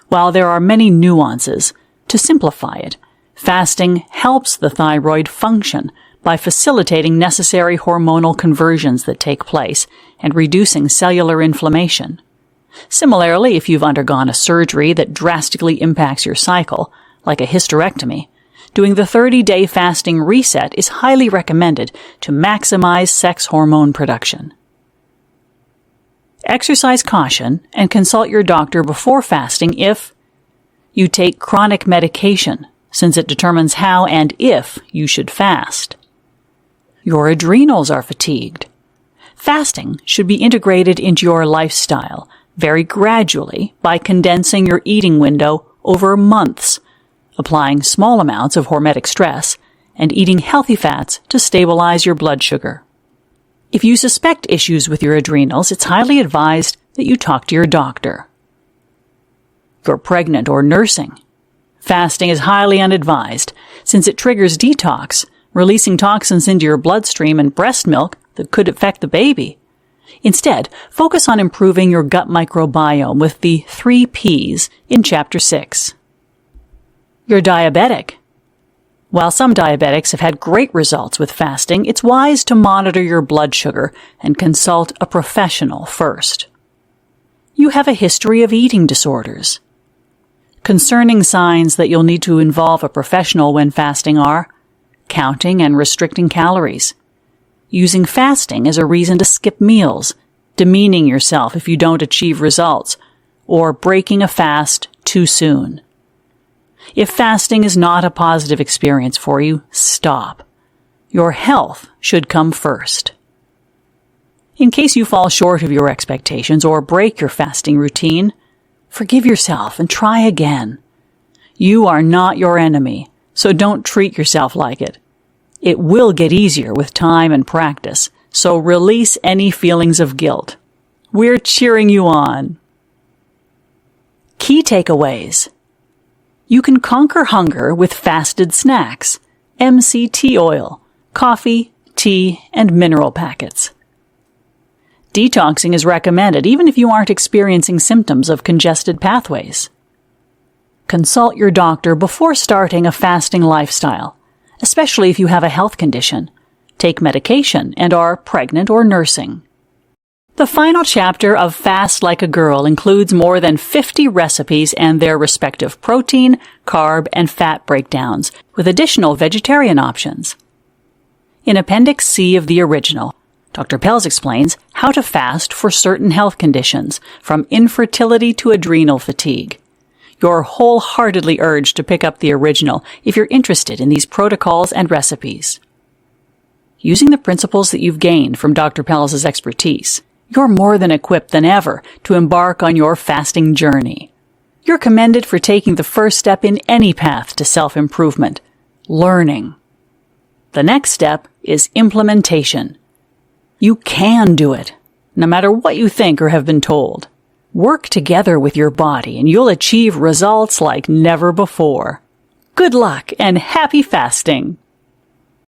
While there are many nuances, to simplify it, fasting helps the thyroid function by facilitating necessary hormonal conversions that take place and reducing cellular inflammation. Similarly, if you've undergone a surgery that drastically impacts your cycle, like a hysterectomy, doing the 30-day fasting reset is highly recommended to maximize sex hormone production. Exercise caution and consult your doctor before fasting if you take chronic medication, since it determines how and if you should fast. Your adrenals are fatigued. Fasting should be integrated into your lifestyle very gradually by condensing your eating window over months, applying small amounts of hormetic stress, and eating healthy fats to stabilize your blood sugar. If you suspect issues with your adrenals, it's highly advised that you talk to your doctor. You're pregnant or nursing. Fasting is highly unadvised since it triggers detox, releasing toxins into your bloodstream and breast milk that could affect the baby. Instead, focus on improving your gut microbiome with the 3 Ps in Chapter 6. You're diabetic. While some diabetics have had great results with fasting, it's wise to monitor your blood sugar and consult a professional first. You have a history of eating disorders. Concerning signs that you'll need to involve a professional when fasting are counting and restricting calories, using fasting as a reason to skip meals, demeaning yourself if you don't achieve results, or breaking a fast too soon. If fasting is not a positive experience for you, stop. Your health should come first. In case you fall short of your expectations or break your fasting routine, forgive yourself and try again. You are not your enemy, so don't treat yourself like it. It will get easier with time and practice, so release any feelings of guilt. We're cheering you on. Key takeaways. You can conquer hunger with fasted snacks, MCT oil, coffee, tea, and mineral packets. Detoxing is recommended even if you aren't experiencing symptoms of congested pathways. Consult your doctor before starting a fasting lifestyle, especially if you have a health condition, take medication, and are pregnant or nursing. The final chapter of Fast Like a Girl includes more than 50 recipes and their respective protein, carb, and fat breakdowns, with additional vegetarian options. In Appendix C of the original, Dr. Pelz explains how to fast for certain health conditions, from infertility to adrenal fatigue. You're wholeheartedly urged to pick up the original if you're interested in these protocols and recipes. Using the principles that you've gained from Dr. Pelz's expertise, you're more than equipped than ever to embark on your fasting journey. You're commended for taking the first step in any path to self-improvement, learning. The next step is implementation. You can do it, no matter what you think or have been told. Work together with your body and you'll achieve results like never before. Good luck and happy fasting!